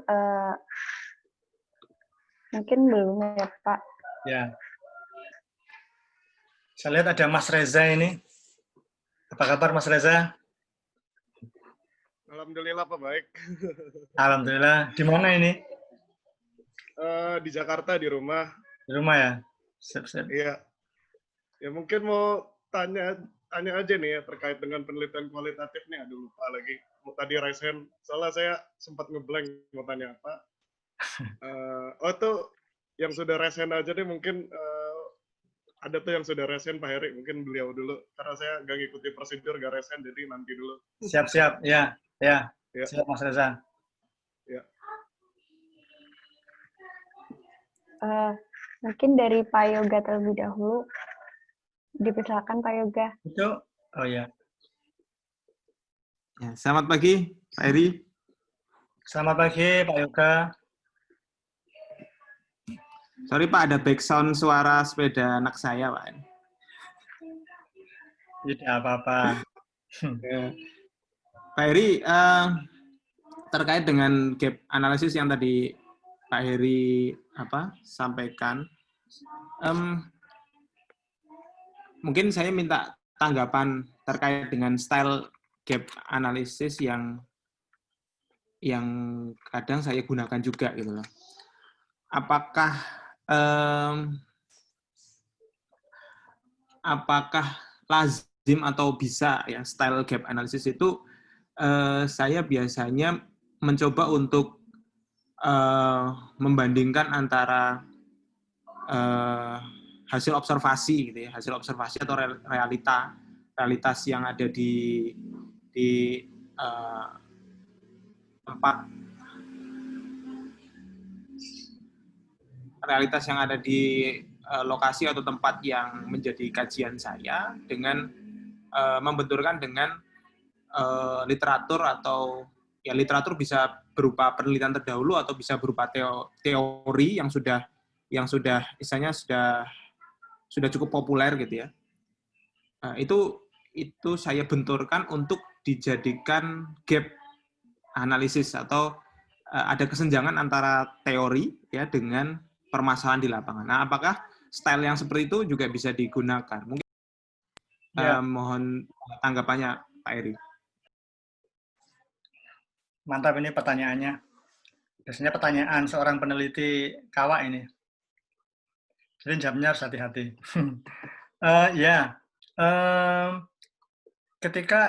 [SPEAKER 1] mungkin belum ya, Pak.
[SPEAKER 2] Ya. Saya lihat ada Mas Reza ini. Apa kabar Mas Reza?
[SPEAKER 4] Alhamdulillah Pak, baik.
[SPEAKER 2] Alhamdulillah. Di mana ini?
[SPEAKER 4] Di Jakarta, di rumah.
[SPEAKER 2] Di rumah ya? Sip.
[SPEAKER 4] Iya. Ya mungkin mau tanya aja nih ya terkait dengan penelitian kualitatif nih. Aduh lupa lagi. Tadi raise hand. Soalnya saya sempat ngeblank mau tanya apa. Tuh yang sudah raise hand aja deh mungkin ada tuh yang sudah raise hand Pak Heri. Mungkin beliau dulu. Karena saya nggak ngikuti prosedur nggak raise hand, jadi nanti dulu.
[SPEAKER 2] Siap. Ya. Siap Mas Reza.
[SPEAKER 4] Ya.
[SPEAKER 1] Mungkin dari Pak Yoga terlebih dahulu. Dipersilakan Pak Yoga.
[SPEAKER 2] Itu, oh ya.
[SPEAKER 5] Ya, selamat pagi Pak Heri.
[SPEAKER 2] Selamat pagi Pak Yoga.
[SPEAKER 5] Sorry Pak, ada background suara sepeda anak saya Pak.
[SPEAKER 2] Tidak apa-apa.
[SPEAKER 5] Ya. Pak Heri, terkait dengan gap analisis yang tadi Pak Heri sampaikan, mungkin saya minta tanggapan terkait dengan style gap analisis yang kadang saya gunakan juga gitu loh. Apakah lazim atau bisa ya style gap analysis itu saya biasanya mencoba untuk membandingkan antara hasil observasi gitu ya, hasil observasi atau realitas yang ada di tempat, realitas yang ada di lokasi atau tempat yang menjadi kajian saya dengan membenturkan dengan literatur, atau ya literatur bisa berupa penelitian terdahulu atau bisa berupa teori yang sudah misalnya sudah cukup populer gitu ya. Itu saya benturkan untuk dijadikan gap analisis, atau ada kesenjangan antara teori ya dengan permasalahan di lapangan. Nah, apakah style yang seperti itu juga bisa digunakan? Mungkin
[SPEAKER 2] Ya.
[SPEAKER 5] Mohon tanggapannya Pak Eri.
[SPEAKER 2] Mantap ini pertanyaannya. Biasanya pertanyaan seorang peneliti kawak ini. Jadi jawabnya harus hati-hati. Ketika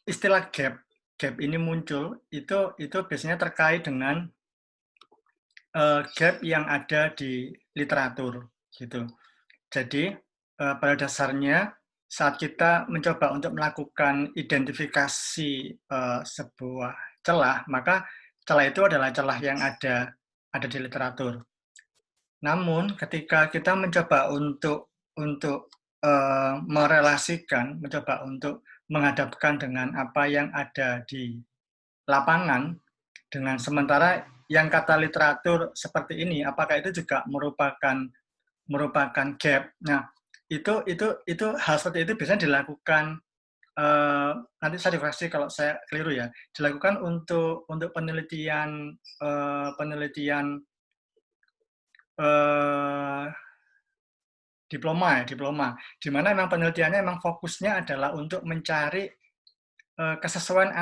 [SPEAKER 2] istilah gap ini muncul, itu biasanya terkait dengan gap yang ada di literatur, gitu. Jadi pada dasarnya saat kita mencoba untuk melakukan identifikasi sebuah celah, maka celah itu adalah celah yang ada di literatur. Namun ketika kita mencoba untuk merelasikan, mencoba untuk menghadapkan dengan apa yang ada di lapangan, dengan sementara yang kata literatur seperti ini, apakah itu juga merupakan gap? Nah, itu hal seperti itu biasanya dilakukan, nanti saya dikoreksi kalau saya keliru ya, dilakukan untuk penelitian diploma, di mana memang penelitiannya memang fokusnya adalah untuk mencari kesesuaian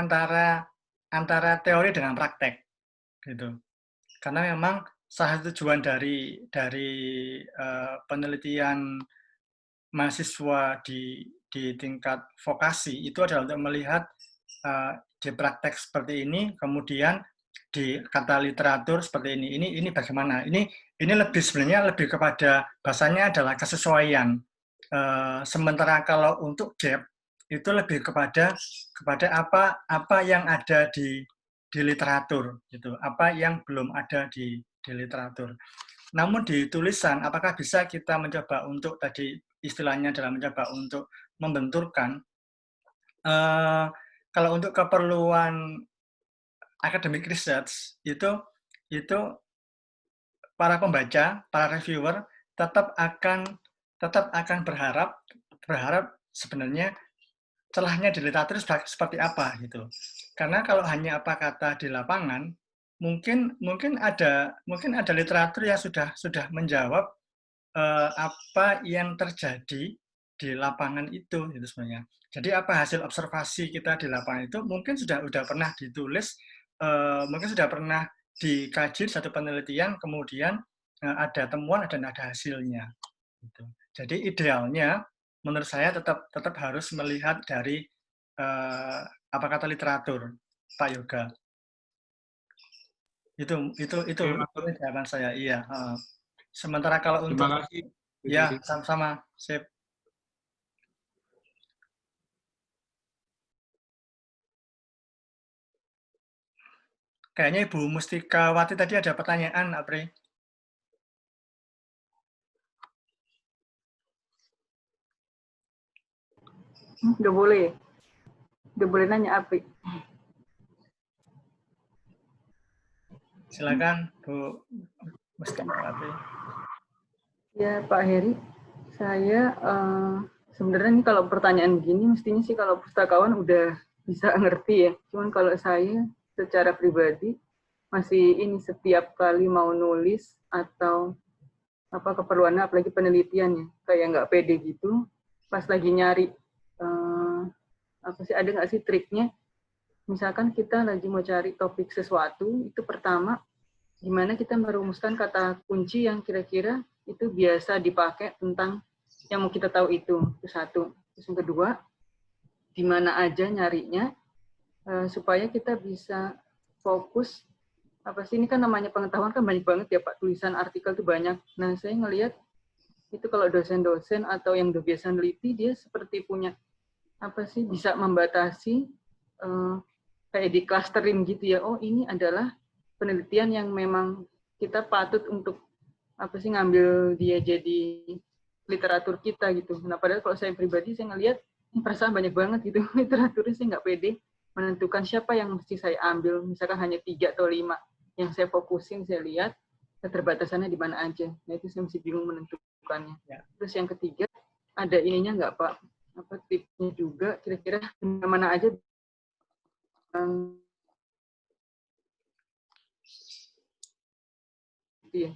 [SPEAKER 2] antara teori dengan praktek, gitu. Karena memang salah satu tujuan dari penelitian mahasiswa di tingkat vokasi itu adalah untuk melihat di praktek seperti ini, kemudian di kata literatur seperti ini. Ini bagaimana? Ini sebenarnya lebih kepada bahasanya adalah kesesuaian. Sementara kalau untuk gap itu lebih kepada apa yang ada di literatur, gitu. Apa yang belum ada di literatur. Namun di tulisan, apakah bisa kita mencoba untuk tadi istilahnya adalah mencoba untuk membenturkan, kalau untuk keperluan academic research itu para pembaca, para reviewer tetap akan berharap sebenarnya celahnya di literatur seperti apa gitu. Karena kalau hanya apa kata di lapangan, mungkin ada literatur yang sudah menjawab apa yang terjadi di lapangan itu gitu sebenarnya. Jadi apa hasil observasi kita di lapangan itu mungkin sudah pernah ditulis, mungkin sudah pernah dikaji satu penelitian, kemudian ada temuan dan ada hasilnya. Gitu. Jadi idealnya menurut saya tetap harus melihat dari apa kata literatur, Pak Yoga. Itu jawaban saya. Iya. Sementara kalau untuk
[SPEAKER 5] Terima kasih.
[SPEAKER 2] ya sama-sama, sip. Kayaknya Ibu Mustikawati tadi ada pertanyaan, Apri.
[SPEAKER 3] Udah boleh nanya Apri.
[SPEAKER 2] Silakan Bu Mustikawati.
[SPEAKER 3] Ya Pak Heri, saya sebenarnya nih kalau pertanyaan begini mestinya sih kalau pustakawan udah bisa ngerti ya. Cuman kalau saya secara pribadi masih ini setiap kali mau nulis atau apa keperluannya apalagi penelitiannya kayak nggak pede gitu pas lagi nyari apa sih ada nggak sih triknya misalkan kita lagi mau cari topik sesuatu itu pertama gimana kita merumuskan kata kunci yang kira-kira itu biasa dipakai tentang yang mau kita tahu itu satu. Terus yang kedua di mana aja nyarinya supaya kita bisa fokus apa sih ini kan namanya pengetahuan kan banyak banget ya Pak, tulisan artikel tuh banyak. Nah saya ngelihat itu kalau dosen-dosen atau yang udah biasa neliti dia seperti punya apa sih bisa membatasi kayak di clustering gitu ya. Oh ini adalah penelitian yang memang kita patut untuk apa sih ngambil dia jadi literatur kita gitu. Nah padahal kalau saya pribadi saya ngelihat perasaan banyak banget gitu literaturnya saya nggak pede menentukan siapa yang mesti saya ambil. Misalkan hanya 3 atau 5 yang saya fokusin, saya lihat keterbatasannya di mana aja. Nah itu saya masih bingung menentukannya. Ya. Terus yang ketiga, ada ininya nggak Pak? Apa tipsnya juga kira-kira mana aja ya.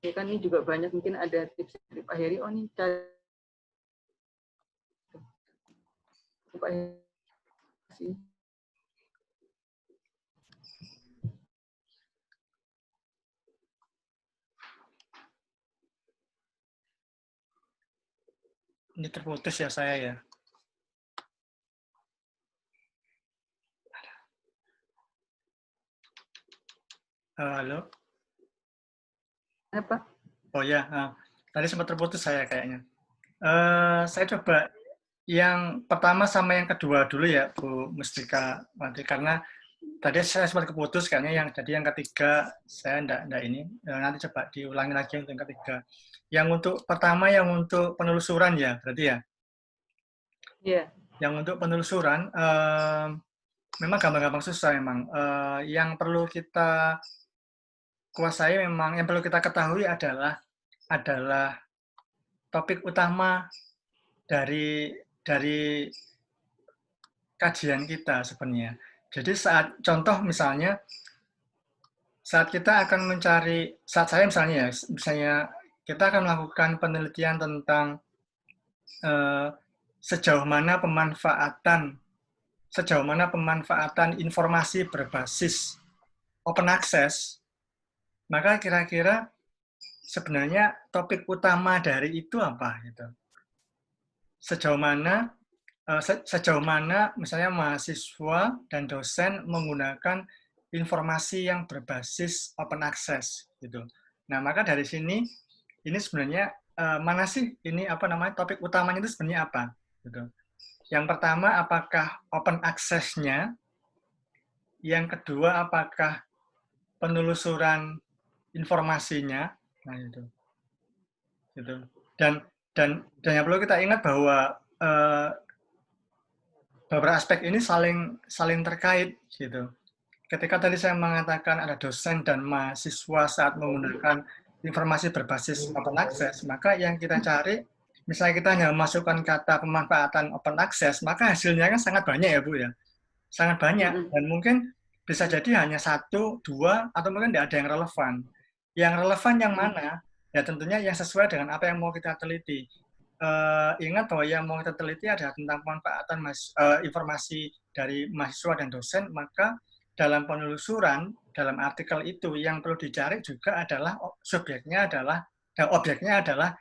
[SPEAKER 3] Ya kan ini juga banyak mungkin ada tips dari Pak Heri. Oh ini cari Pak Heri.
[SPEAKER 2] Ini terputus ya saya ya. Halo.
[SPEAKER 3] Apa?
[SPEAKER 2] Oh ya, tadi sempat terputus saya kayaknya. Saya coba yang pertama sama yang kedua dulu ya, Bu Mustika Wati, karena tadi saya sempat keputus, kayaknya yang tadi yang ketiga saya enggak ini. Nanti coba diulangi lagi untuk yang ketiga. Yang untuk pertama yang untuk penelusuran ya, berarti ya.
[SPEAKER 3] Iya.
[SPEAKER 2] Yang untuk penelusuran memang gampang-gampang susah memang. Yang perlu kita kuasai memang, yang perlu kita ketahui adalah topik utama dari kajian kita sebenarnya. Jadi saat contoh misalnya saat kita akan mencari, saat saya misalnya ya, misalnya kita akan melakukan penelitian tentang sejauh mana pemanfaatan informasi berbasis open access, maka kira-kira sebenarnya topik utama dari itu apa gitu. Sejauh mana misalnya mahasiswa dan dosen menggunakan informasi yang berbasis open access gitu. Nah, maka dari sini ini sebenarnya mana sih ini topik utamanya itu sebenarnya apa gitu. Yang pertama apakah open access-nya? Yang kedua apakah penelusuran informasinya? Nah, itu. Gitu. Dan yang perlu kita ingat bahwa beberapa aspek ini saling terkait gitu. Ketika tadi saya mengatakan ada dosen dan mahasiswa saat menggunakan informasi berbasis open access, maka yang kita cari, misalnya kita hanya memasukkan kata pemanfaatan open access, maka hasilnya kan sangat banyak ya Bu ya, sangat banyak, dan mungkin bisa jadi hanya 1, 2, atau mungkin tidak ada yang relevan. Yang relevan yang mana? Ya tentunya yang sesuai dengan apa yang mau kita teliti. Ingat bahwa yang mau kita teliti adalah tentang pemanfaatan informasi dari mahasiswa dan dosen, maka dalam penelusuran, dalam artikel itu yang perlu dicari juga adalah objeknya adalah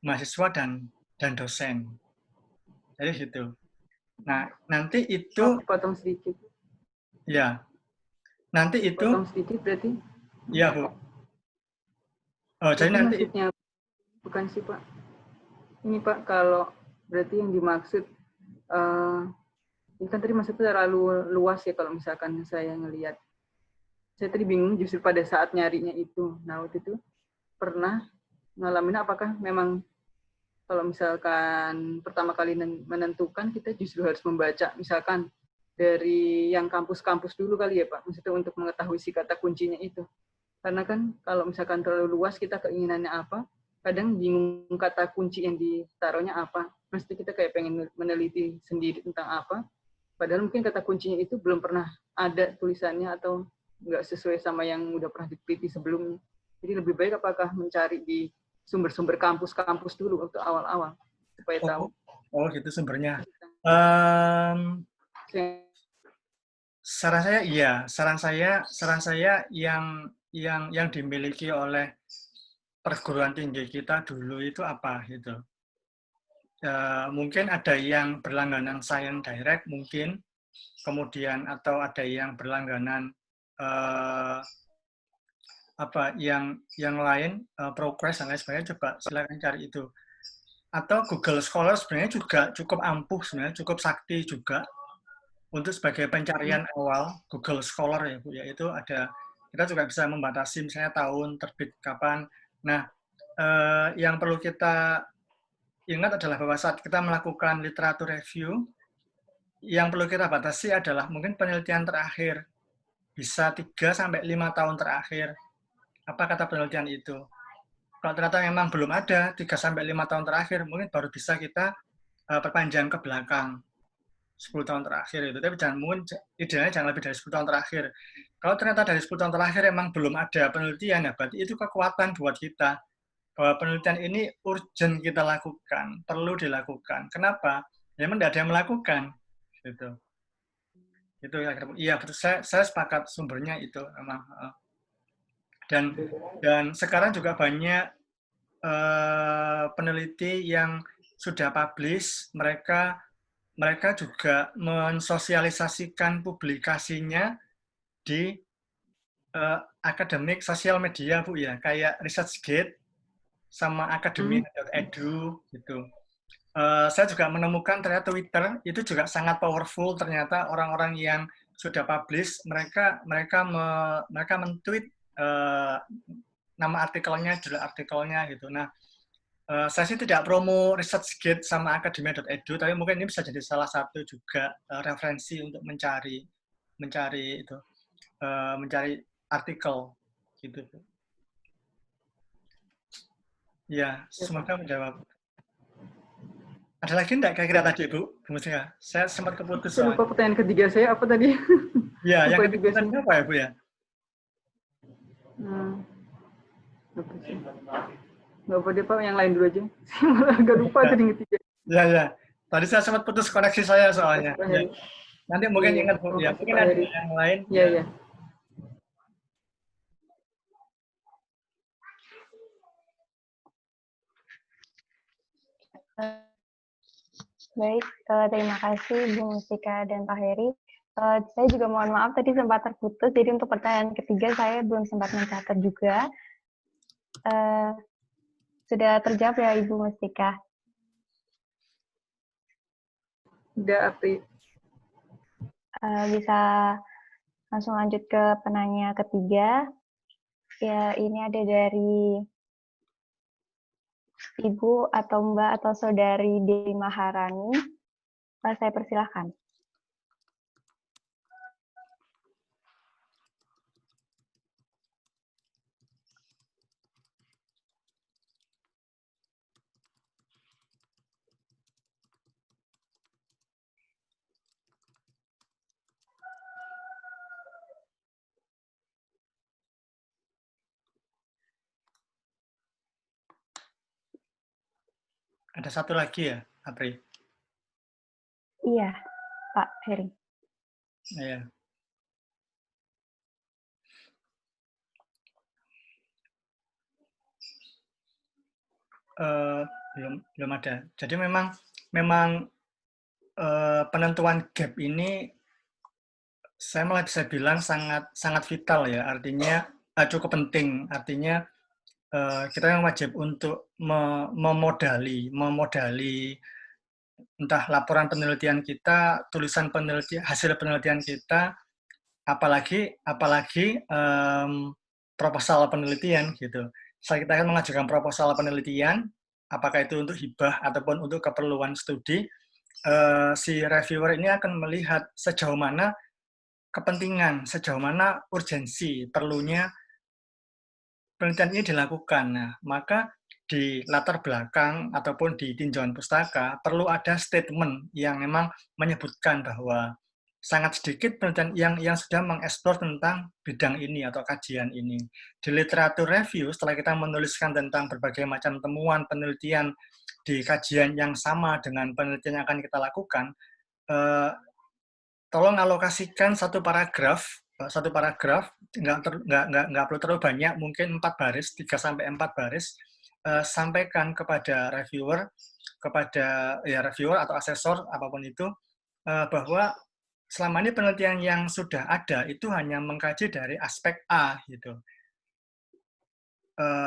[SPEAKER 2] mahasiswa dan dosen. Jadi gitu. Nah, nanti itu
[SPEAKER 3] Potong sedikit.
[SPEAKER 2] ya. Nanti itu
[SPEAKER 3] Potong sedikit berarti.
[SPEAKER 2] Iya, Bu. Oh, jadi nanti
[SPEAKER 3] maksudnya bukan sih, Pak. Ini Pak, kalau berarti yang dimaksud ini kan tadi maksudnya terlalu luas ya kalau misalkan saya ngelihat. Saya tadi bingung justru pada saat nyarinya itu. Nah, waktu itu pernah ngalamin apakah memang kalau misalkan pertama kali menentukan kita justru harus membaca misalkan dari yang kampus-kampus dulu kali ya Pak, maksudnya untuk mengetahui si kata kuncinya itu. Karena kan kalau misalkan terlalu luas kita keinginannya apa, kadang bingung kata kunci yang ditaruhnya apa. Mesti kita kayak pengen meneliti sendiri tentang apa, padahal mungkin kata kuncinya itu belum pernah ada tulisannya atau nggak sesuai sama yang udah pernah diteliti sebelumnya. Jadi lebih baik apakah mencari di sumber-sumber kampus-kampus dulu waktu awal-awal supaya tahu.
[SPEAKER 2] Oh, gitu sumbernya. Saran saya iya, saran saya yang dimiliki oleh perguruan tinggi kita dulu itu apa gitu. Mungkin ada yang berlangganan Science Direct mungkin, kemudian atau ada yang berlangganan yang lain, Progress dan lain sebagainya, coba silakan cari itu. Atau Google Scholar sebenarnya juga cukup ampuh sebenarnya, cukup sakti juga untuk sebagai pencarian awal. Google Scholar ya Bu ya, itu ada, kita juga bisa membatasi misalnya tahun terbit kapan. Nah, yang perlu kita ingat adalah bahwa saat kita melakukan literatur review, yang perlu kita batasi adalah mungkin penelitian terakhir, bisa 3-5 tahun terakhir. Apa kata penelitian itu? Kalau ternyata memang belum ada 3-5 tahun terakhir, mungkin baru bisa kita perpanjang ke belakang 10 tahun terakhir itu. Tapi idealnya jangan lebih dari 10 tahun terakhir. Kalau ternyata dari 10 tahun terakhir memang belum ada penelitian, ya berarti itu kekuatan buat kita. Bahwa penelitian ini urgent kita lakukan, perlu dilakukan. Kenapa? Ya memang tidak ada yang melakukan. Gitu. Itu iya betul, saya sepakat sumbernya itu memang. Dan sekarang juga banyak peneliti yang sudah publish, mereka juga mensosialisasikan publikasinya di akademik sosial media Bu ya, kayak ResearchGate sama academy.edu gitu. saya juga menemukan ternyata Twitter itu juga sangat powerful. Ternyata orang-orang yang sudah publish, mereka men-tweet nama artikelnya, judul artikelnya gitu. Nah, saya sih tidak promo ResearchGate sama academia.edu, tapi mungkin ini bisa jadi salah satu juga referensi untuk mencari artikel gitu. Ya, semoga menjawab. Ada lagi enggak kira-kira tadi, Bu Mustika? Saya sempat keputus.
[SPEAKER 3] Saya lupa pertanyaan ketiga saya apa tadi?
[SPEAKER 2] Ya, yang ketiga tadi apa ya, Bu ya?
[SPEAKER 3] Apa sih? Nggak apa deh, Pak. Yang lain dulu aja. Saya malah agak lupa tadi yang ketiga.
[SPEAKER 2] Ya. Tadi saya sempat putus koneksi saya soalnya. Ya. Nanti mungkin ingat, Bu. Ya, mungkin ada yang lain.
[SPEAKER 3] Iya.
[SPEAKER 1] Baik, terima kasih Bu Mustika dan Pak Heri. Saya juga mohon maaf tadi sempat terputus, jadi untuk pertanyaan ketiga saya belum sempat mencatat juga. Sudah terjawab ya Ibu Mustika?
[SPEAKER 3] Sudah, Apri.
[SPEAKER 1] Bisa langsung lanjut ke penanya ketiga. Ya, ini ada dari Ibu atau Mbak atau Saudari Dewi Maharani. Saya persilahkan.
[SPEAKER 2] Ada satu lagi ya, Apri?
[SPEAKER 1] Iya, Pak Heri.
[SPEAKER 2] Iya. Belum ada. Jadi memang penentuan gap ini saya malah bisa bilang sangat vital ya. Artinya cukup penting. Artinya kita yang wajib untuk memodali entah laporan penelitian kita, tulisan penelitian, hasil penelitian kita, apalagi proposal penelitian gitu. Saat kita akan mengajukan proposal penelitian, apakah itu untuk hibah ataupun untuk keperluan studi, si reviewer ini akan melihat sejauh mana kepentingan, sejauh mana urgensi perlunya penelitian ini dilakukan. Nah, maka di latar belakang ataupun di tinjauan pustaka perlu ada statement yang memang menyebutkan bahwa sangat sedikit penelitian yang sudah mengeksplor tentang bidang ini atau kajian ini. Di literatur review, setelah kita menuliskan tentang berbagai macam temuan penelitian di kajian yang sama dengan penelitian yang akan kita lakukan, tolong alokasikan satu paragraf, nggak perlu terlalu banyak, mungkin 4 baris, 3-4 baris, sampaikan kepada reviewer atau asesor apapun itu, bahwa selama ini penelitian yang sudah ada itu hanya mengkaji dari aspek A gitu.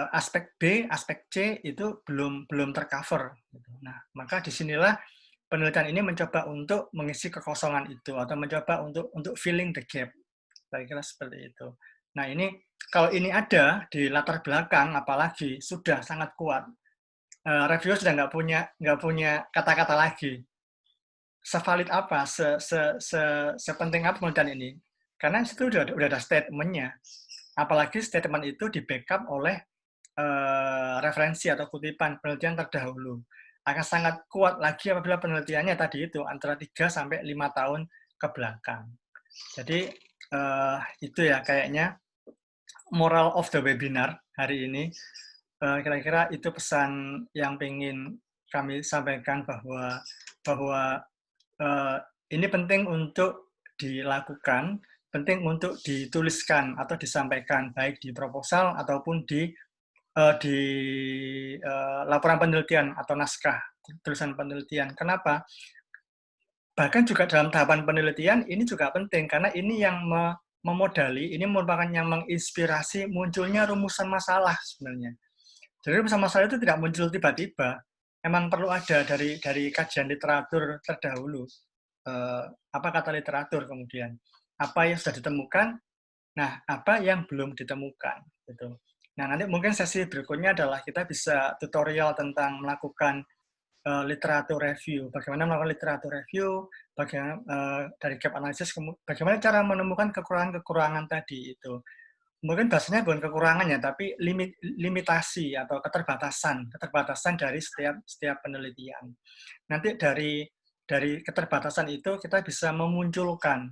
[SPEAKER 2] Aspek B, aspek C itu belum tercover. Gitu. Nah, maka disinilah penelitian ini mencoba untuk mengisi kekosongan itu atau mencoba untuk filling the gap. Kira-kira seperti itu. Nah, ini kalau ini ada di latar belakang, apalagi sudah sangat kuat, reviewer sudah nggak punya kata-kata lagi. Sevalid apa, sepenting apa penelitian ini? Karena itu udah ada statement-nya. Apalagi statement itu di-backup oleh referensi atau kutipan penelitian terdahulu. Akan sangat kuat lagi apabila penelitiannya tadi itu antara 3-5 tahun ke belakang. Jadi itu ya kayaknya moral of the webinar hari ini. Kira-kira itu pesan yang ingin kami sampaikan bahwa ini penting untuk dilakukan, penting untuk dituliskan atau disampaikan baik di proposal ataupun di laporan penelitian atau naskah tulisan penelitian. Kenapa? Bahkan juga dalam tahapan penelitian ini juga penting karena ini yang memodali, ini merupakan yang menginspirasi munculnya rumusan masalah sebenarnya. Jadi rumusan masalah itu tidak muncul tiba-tiba. memang perlu ada dari kajian literatur terdahulu. Apa kata literatur kemudian? Apa yang sudah ditemukan? Nah, apa yang belum ditemukan? Gitu. Nah, nanti mungkin sesi berikutnya adalah kita bisa tutorial tentang melakukan literatur review. Bagaimana melakukan literatur review, bagaimana dari gap analysis, bagaimana cara menemukan kekurangan-kekurangan tadi itu. Mungkin bahasanya bukan kekurangannya, tapi limitasi atau keterbatasan dari setiap penelitian. Nanti dari keterbatasan itu kita bisa memunculkan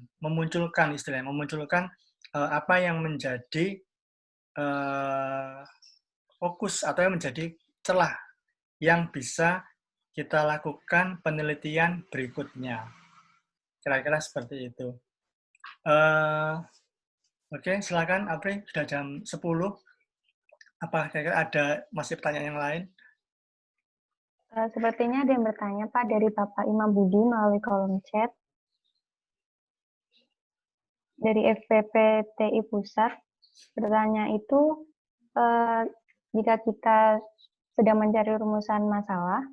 [SPEAKER 2] istilahnya, memunculkan apa yang menjadi fokus atau yang menjadi celah yang bisa kita lakukan penelitian berikutnya. Kira-kira seperti itu. Oke, silakan Apri, sudah jam 10. Apa kira-kira ada masih pertanyaan yang lain?
[SPEAKER 1] Sepertinya ada yang bertanya, Pak, dari Bapak Imam Budi melalui kolom chat. Dari FPPTI Pusat, bertanya itu, jika kita sedang mencari rumusan masalah,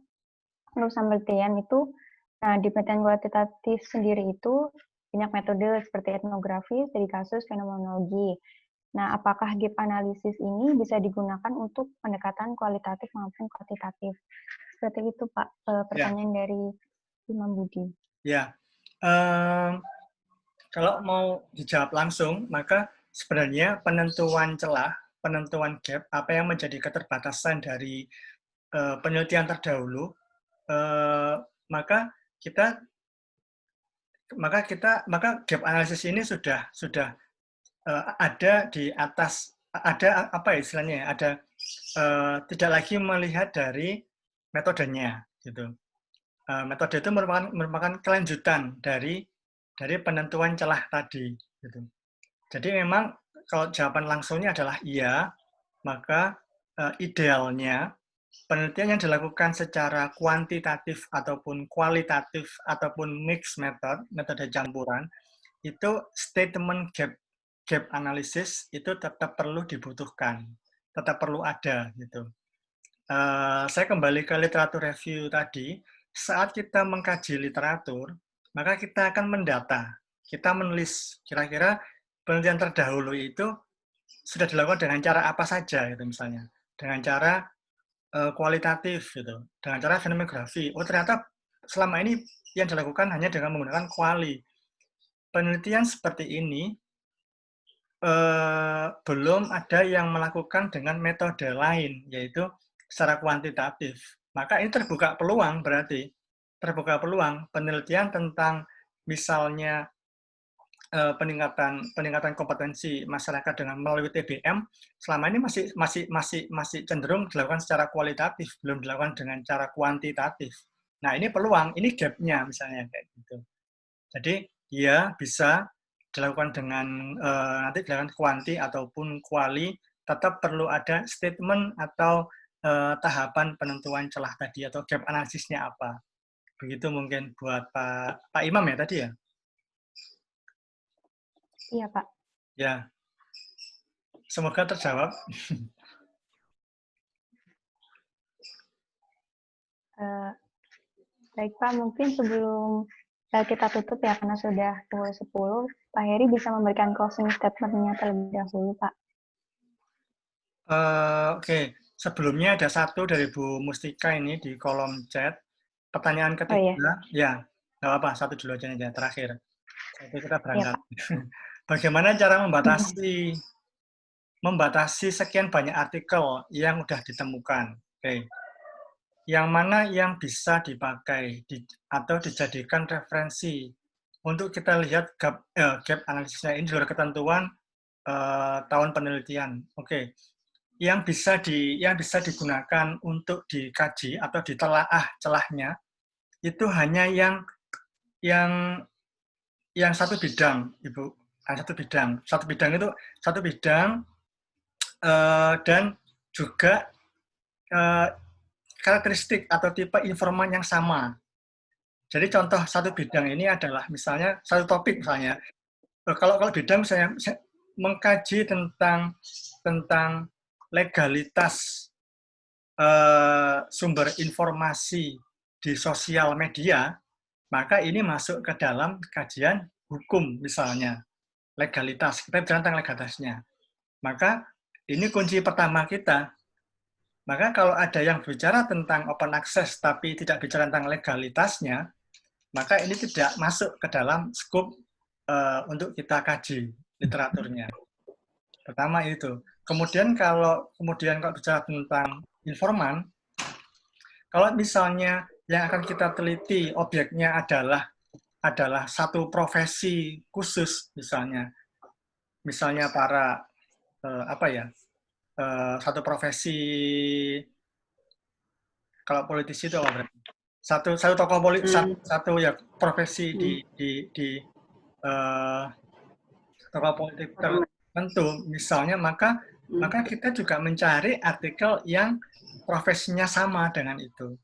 [SPEAKER 1] rumusan penelitian itu, nah di penelitian kualitatif sendiri itu banyak metode seperti etnografi, studi kasus, fenomenologi. Nah, apakah gap analisis ini bisa digunakan untuk pendekatan kualitatif maupun kuantitatif? Seperti itu, Pak, pertanyaan dari Imam Budi.
[SPEAKER 2] Ya, kalau mau dijawab langsung, maka sebenarnya penentuan celah, penentuan gap, apa yang menjadi keterbatasan dari penelitian terdahulu, maka gap analisis ini sudah ada di atas, ada apa ya istilahnya, ada tidak lagi melihat dari metodenya, gitu. Metode itu merupakan kelanjutan dari penentuan celah tadi, gitu. Jadi memang kalau jawaban langsungnya adalah iya, maka idealnya penelitian yang dilakukan secara kuantitatif ataupun kualitatif ataupun mixed metode campuran, itu statement gap analysis itu tetap perlu dibutuhkan, tetap perlu ada gitu. Saya kembali ke literatur review tadi. Saat kita mengkaji literatur, maka kita akan mendata, kita menulis kira-kira penelitian terdahulu itu sudah dilakukan dengan cara apa saja, gitu misalnya, dengan cara kualitatif, gitu, dengan cara fenomenologi. Oh ternyata selama ini yang dilakukan hanya dengan menggunakan kuali. Penelitian seperti ini belum ada yang melakukan dengan metode lain, yaitu secara kuantitatif. Maka ini terbuka peluang, berarti terbuka peluang penelitian tentang misalnya peningkatan kompetensi masyarakat dengan melalui TBM selama ini masih cenderung dilakukan secara kualitatif, belum dilakukan dengan cara kuantitatif. Nah ini peluang, ini gapnya misalnya kayak gitu. Jadi ya bisa dilakukan dengan nanti dilakukan kuanti ataupun kuali, tetap perlu ada statement atau tahapan penentuan celah tadi atau gap analisisnya apa. Begitu mungkin buat Pak Imam ya tadi ya.
[SPEAKER 1] Iya, Pak.
[SPEAKER 2] Ya, semoga terjawab.
[SPEAKER 1] Baik, Pak. Mungkin sebelum kita tutup ya, karena sudah pukul 10, Pak Heri bisa memberikan closing statement-nya terlebih dahulu, Pak.
[SPEAKER 2] Oke. Sebelumnya ada satu dari Bu Mustika ini di kolom chat. Pertanyaan ketiga, ya, nggak apa-apa, satu dulu aja terakhir. Jadi kita berangkat. Ya, bagaimana cara membatasi sekian banyak artikel yang sudah ditemukan? Oke. Yang mana yang bisa dipakai atau dijadikan referensi untuk kita lihat gap analisisnya ini di luar ketentuan tahun penelitian. Oke. Yang bisa digunakan untuk dikaji atau ditelaah celahnya itu hanya yang satu bidang, Ibu. Satu bidang itu satu bidang dan juga karakteristik atau tipe informan yang sama. Jadi contoh satu bidang ini adalah misalnya satu topik misalnya. Kalau bidang misalnya mengkaji tentang legalitas sumber informasi di sosial media, maka ini masuk ke dalam kajian hukum misalnya, legalitas. Kita bicara tentang legalitasnya. Maka ini kunci pertama kita. Maka kalau ada yang bicara tentang open access tapi tidak bicara tentang legalitasnya, maka ini tidak masuk ke dalam skop untuk kita kaji literaturnya. Pertama itu. Kemudian kalau bicara tentang informan, kalau misalnya yang akan kita teliti objeknya adalah satu profesi khusus, misalnya para satu profesi, kalau politisi itu apa berarti? Satu tokoh politik, satu ya profesi di tokoh politik tertentu misalnya, maka kita juga mencari artikel yang profesinya sama dengan itu.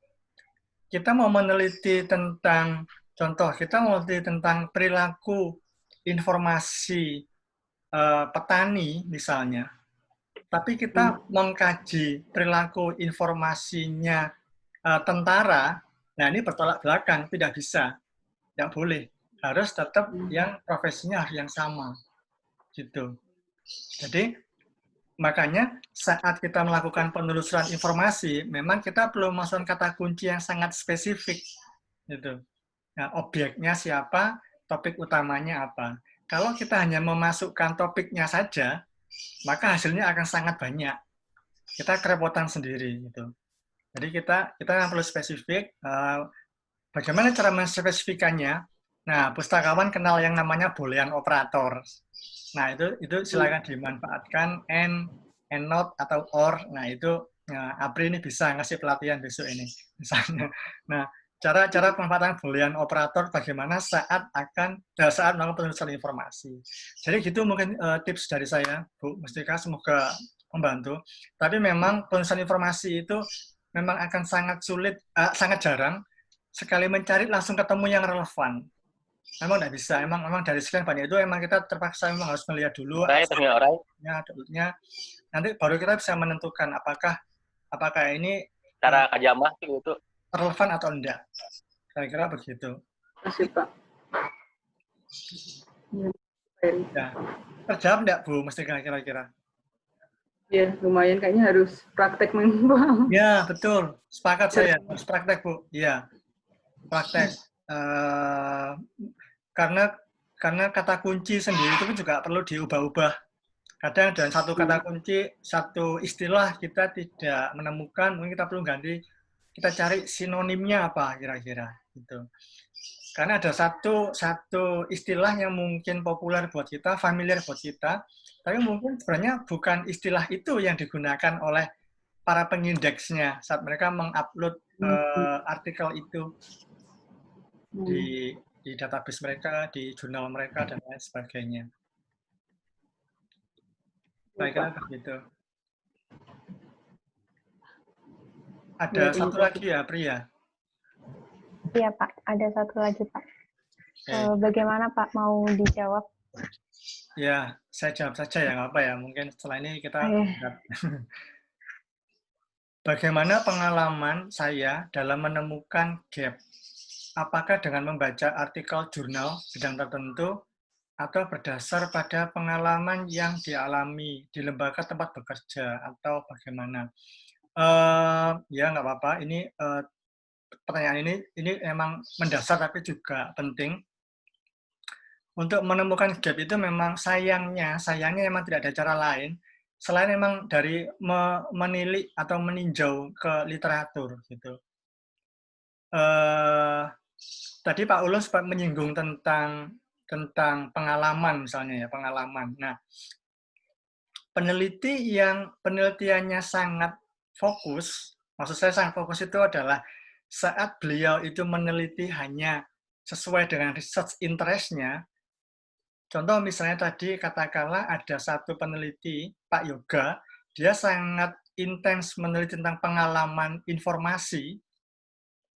[SPEAKER 2] Kita mau meneliti tentang, contoh, kita mau meneliti tentang perilaku informasi petani misalnya, tapi kita mengkaji perilaku informasinya tentara, nah ini bertolak belakang, tidak bisa, tidak boleh, harus tetap yang profesinya yang sama, gitu. Jadi makanya saat kita melakukan penelusuran informasi, memang kita perlu masukkan kata kunci yang sangat spesifik, gitu. Nah, objeknya siapa, topik utamanya apa. Kalau kita hanya memasukkan topiknya saja, maka hasilnya akan sangat banyak. Kita kerepotan sendiri, gitu. Jadi kita perlu spesifik. Bagaimana cara menspesifikannya? Nah, pustakawan kenal yang namanya boolean operator. Nah, itu silakan dimanfaatkan and not atau or. Nah, itu Apri ini bisa ngasih pelatihan besok ini, misalnya. Nah, cara pemanfaatan boolean operator bagaimana saat melakukan penelusuran informasi. Jadi gitu mungkin tips dari saya, Bu Mustika, semoga membantu. Tapi memang penelusuran informasi itu memang akan sangat sulit, sangat jarang sekali mencari langsung ketemu yang relevan. Memang tidak bisa. Emang dari sekian banyak itu emang kita terpaksa memang harus melihat dulu dulunya. Nanti baru kita bisa menentukan apakah ini
[SPEAKER 6] cara kajamah itu
[SPEAKER 2] relevan atau enggak. Kira-kira begitu.
[SPEAKER 3] Terima kasih, Pak.
[SPEAKER 2] Ya. Terjawab enggak, Bu? Mesti kira-kira.
[SPEAKER 3] Ya, lumayan kayaknya harus praktek memang.
[SPEAKER 2] Ya, betul. Sepakat saya. Harus praktek, Bu. Iya. Praktek. Karena kata kunci sendiri itu juga perlu diubah-ubah. Kadang dengan satu kata kunci, satu istilah kita tidak menemukan, mungkin kita perlu ganti, kita cari sinonimnya apa kira-kira. Gitu. Karena ada satu istilah yang mungkin populer buat kita, familiar buat kita, tapi mungkin sebenarnya bukan istilah itu yang digunakan oleh para pengindeksnya saat mereka mengupload artikel itu di database mereka, di jurnal mereka, dan lain sebagainya. Baiklah, begitu. Ada satu lagi ya, Priya?
[SPEAKER 1] Iya, Pak. Ada satu lagi, Pak. Bagaimana, Pak? Mau dijawab?
[SPEAKER 2] Ya, saya jawab saja ya, nggak apa ya. Mungkin setelah ini kita... Bagaimana pengalaman saya dalam menemukan gap? Apakah dengan membaca artikel jurnal bidang tertentu atau berdasar pada pengalaman yang dialami di lembaga tempat bekerja atau bagaimana? Ya nggak apa-apa. Ini pertanyaan ini emang mendasar tapi juga penting. Untuk menemukan gap itu memang sayangnya memang tidak ada cara lain selain memang dari menilik atau meninjau ke literatur gitu. Tadi Pak Ulun sempat menyinggung tentang pengalaman misalnya ya, pengalaman. Nah, peneliti yang penelitiannya sangat fokus, maksud saya sangat fokus itu adalah saat beliau itu meneliti hanya sesuai dengan research interest-nya. Contoh misalnya tadi katakanlah ada satu peneliti, Pak Yoga, dia sangat intens meneliti tentang pengalaman informasi,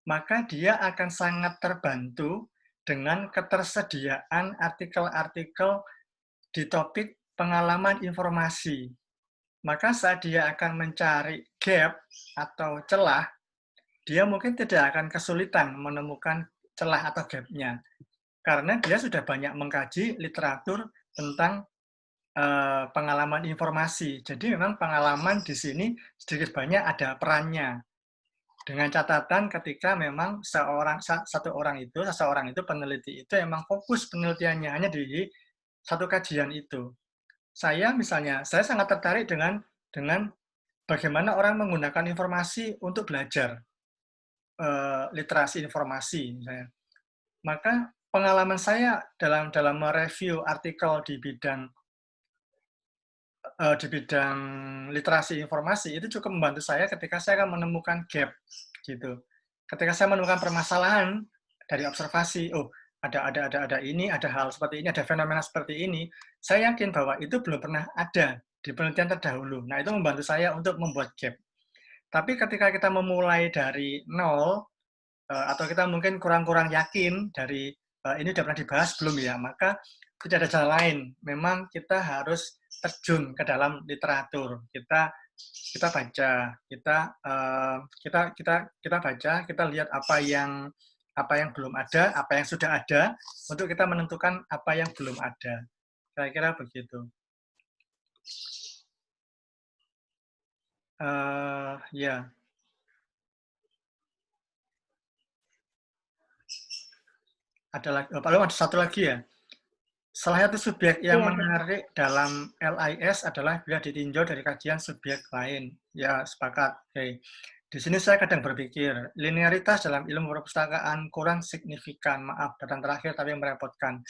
[SPEAKER 2] maka dia akan sangat terbantu dengan ketersediaan artikel-artikel di topik pengalaman informasi. maka saat dia akan mencari gap atau celah, dia mungkin tidak akan kesulitan menemukan celah atau gap-nya. Karena dia sudah banyak mengkaji literatur tentang pengalaman informasi. Jadi memang pengalaman di sini sedikit banyak ada perannya. Dengan catatan ketika memang seseorang itu peneliti itu memang fokus penelitiannya hanya di satu kajian itu. Saya misalnya, saya sangat tertarik dengan bagaimana orang menggunakan informasi untuk belajar, literasi informasi misalnya. Maka pengalaman saya dalam mereview artikel di bidang literasi informasi itu cukup membantu saya ketika saya akan menemukan gap gitu. Ketika saya menemukan permasalahan dari observasi, oh ada ini, ada hal seperti ini, ada fenomena seperti ini, saya yakin bahwa itu belum pernah ada di penelitian terdahulu. Nah, itu membantu saya untuk membuat gap. Tapi ketika kita memulai dari nol, atau kita mungkin kurang-kurang yakin dari ini sudah pernah dibahas belum ya, maka tidak ada jalan lain. Memang kita harus terjun ke dalam literatur. Kita baca, kita baca, kita lihat apa yang belum ada, apa yang sudah ada, untuk kita menentukan apa yang belum ada. Kira-kira begitu. Ya. Ada satu lagi ya. Salah satu subjek yang menarik dalam LIS adalah bila ditinjau dari kajian subjek lain. Ya, sepakat. Oke. Di sini saya kadang berpikir, linearitas dalam ilmu perpustakaan kurang signifikan. Maaf, datang terakhir tapi merepotkan.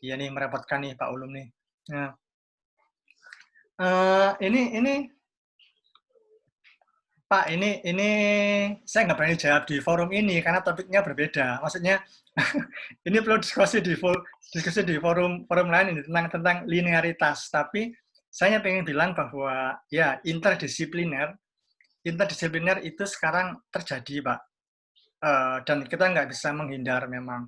[SPEAKER 2] Iya nih, merepotkan nih Pak Ulum nih. Nah, ini Pak, ini saya nggak berani jawab di forum ini karena topiknya berbeda. Maksudnya ini perlu diskusi di forum lain ini tentang linearitas. Tapi saya pengen bilang bahwa ya interdisipliner itu sekarang terjadi, Pak. Dan kita nggak bisa menghindar memang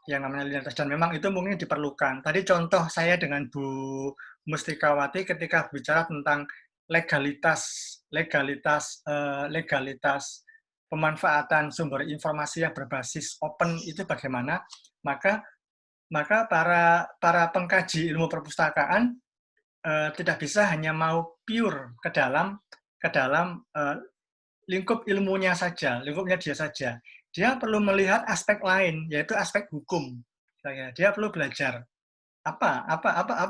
[SPEAKER 2] yang namanya linearitas, dan memang itu mungkin diperlukan. Tadi contoh saya dengan Bu Mustikawati ketika bicara tentang legalitas pemanfaatan sumber informasi yang berbasis open itu bagaimana, maka para pengkaji ilmu perpustakaan tidak bisa hanya mau pure ke dalam lingkup ilmunya saja, lingkupnya dia saja. Dia perlu melihat aspek lain, yaitu aspek hukum. Dia perlu belajar apa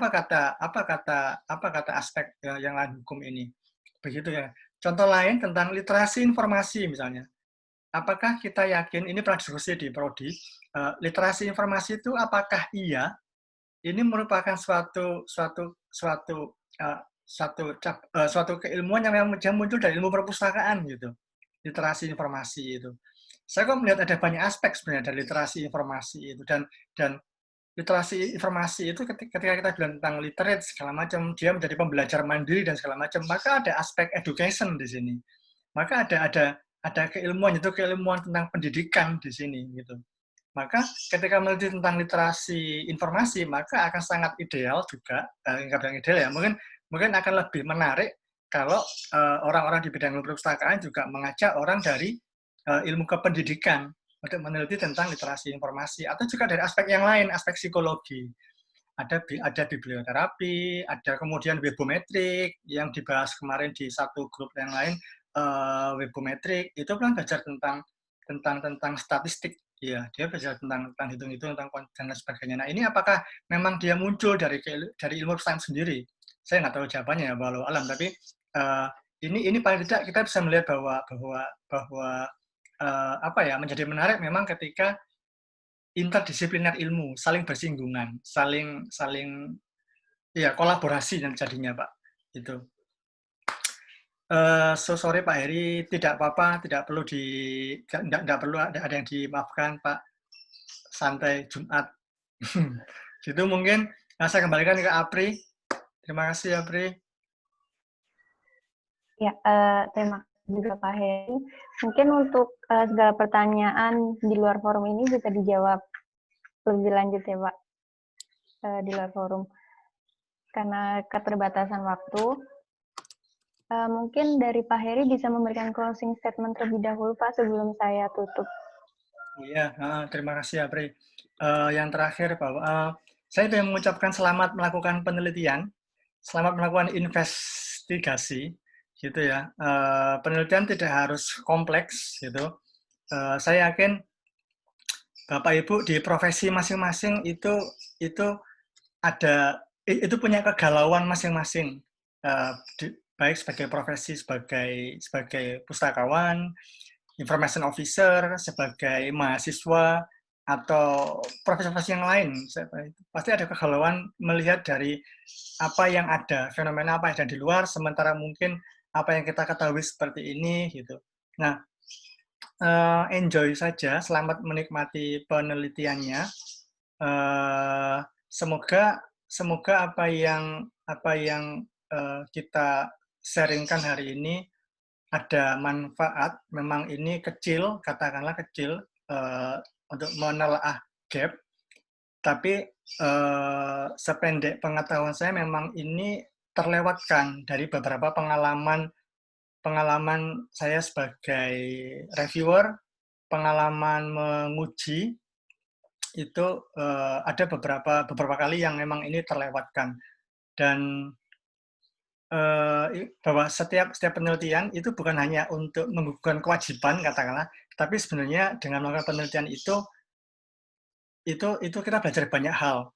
[SPEAKER 2] kata aspek yang lain hukum ini. Begitu ya. Contoh lain tentang literasi informasi misalnya. Apakah kita yakin, ini pernah diskusi di Prodi, literasi informasi itu apakah iya ini merupakan suatu keilmuan yang memang muncul dari ilmu perpustakaan gitu. Literasi informasi itu. Saya kok melihat ada banyak aspek sebenarnya dari literasi informasi itu, dan literasi informasi itu ketika kita bilang tentang literate segala macam, dia menjadi pembelajar mandiri dan segala macam, maka ada aspek education di sini. Maka ada keilmuan, itu keilmuan tentang pendidikan di sini gitu. Maka ketika meneliti tentang literasi informasi, maka akan sangat ideal juga, nggak bilang ideal ya, mungkin akan lebih menarik kalau orang-orang di bidang ilmu perpustakaan juga mengajak orang dari ilmu kependidikan untuk meneliti tentang literasi informasi, atau juga dari aspek yang lain, aspek psikologi. Ada biblioterapi, ada kemudian webometrik yang dibahas kemarin di satu grup yang lain, webometrik itu kan belajar tentang statistik, ya dia belajar tentang hitung-hitung, tentang dan sebagainya. Nah, ini apakah memang dia muncul dari ilmu sains sendiri? Saya nggak tahu jawabannya ya, walau alam. Tapi ini paling tidak kita bisa melihat bahwa menjadi menarik memang ketika interdisipliner ilmu saling bersinggungan, saling ya kolaborasi dan jadinya, Pak. Itu. Sorry Pak Heri, tidak apa-apa, tidak perlu ada yang dimaafkan Pak. Santai Jumat. Gitu mungkin. Nah, saya kembalikan ke Apri. Terima kasih Apri.
[SPEAKER 1] Ya, terima kasih juga Pak Heri. Mungkin untuk segala pertanyaan di luar forum ini bisa dijawab lebih lanjut ya Pak, di luar forum. Karena keterbatasan waktu, Mungkin dari Pak Heri bisa memberikan closing statement terlebih dahulu, Pak, sebelum saya tutup.
[SPEAKER 2] Iya, terima kasih Apri. Yang terakhir bahwa saya ingin mengucapkan selamat melakukan penelitian, selamat melakukan investigasi, gitu ya. Penelitian tidak harus kompleks, gitu. Saya yakin Bapak Ibu di profesi masing-masing itu ada itu punya kegalauan masing-masing, baik sebagai profesi sebagai pustakawan, information officer, sebagai mahasiswa, atau profesi-profesi yang lain. Pasti ada kegalauan melihat dari apa yang ada, fenomena apa yang ada di luar, sementara mungkin apa yang kita ketahui seperti ini, gitu. Nah, enjoy saja, selamat menikmati penelitiannya. Semoga apa yang kita sharingkan hari ini ada manfaat. Memang ini kecil, katakanlah kecil, untuk menelaah gap, tapi sependek pengetahuan saya memang ini terlewatkan dari beberapa pengalaman saya sebagai reviewer, pengalaman menguji, itu ada beberapa kali yang memang ini terlewatkan. Dan bahwa setiap penelitian itu bukan hanya untuk menggugurkan kewajiban katakanlah, tapi sebenarnya dengan melakukan penelitian itu kita belajar banyak hal,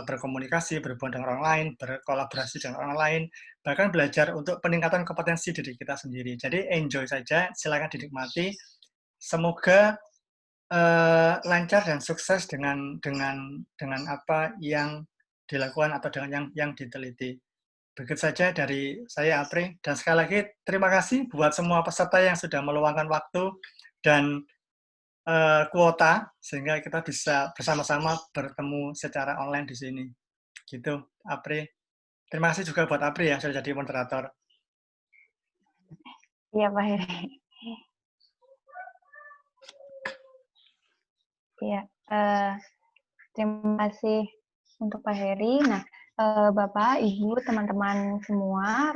[SPEAKER 2] berkomunikasi, berhubungan dengan orang lain, berkolaborasi dengan orang lain, bahkan belajar untuk peningkatan kompetensi diri kita sendiri. Jadi enjoy saja, silakan dinikmati. Semoga lancar dan sukses dengan apa yang dilakukan atau dengan yang diteliti. Begitu saja dari saya, Apri. Dan sekali lagi, terima kasih buat semua peserta yang sudah meluangkan waktu dan kuota, sehingga kita bisa bersama-sama bertemu secara online di sini. Gitu, Apri. Terima kasih juga buat Apri ya, sudah jadi moderator.
[SPEAKER 1] Iya, Pak Heri. Iya, terima kasih untuk Pak Heri. Nah, Bapak, Ibu, teman-teman semua,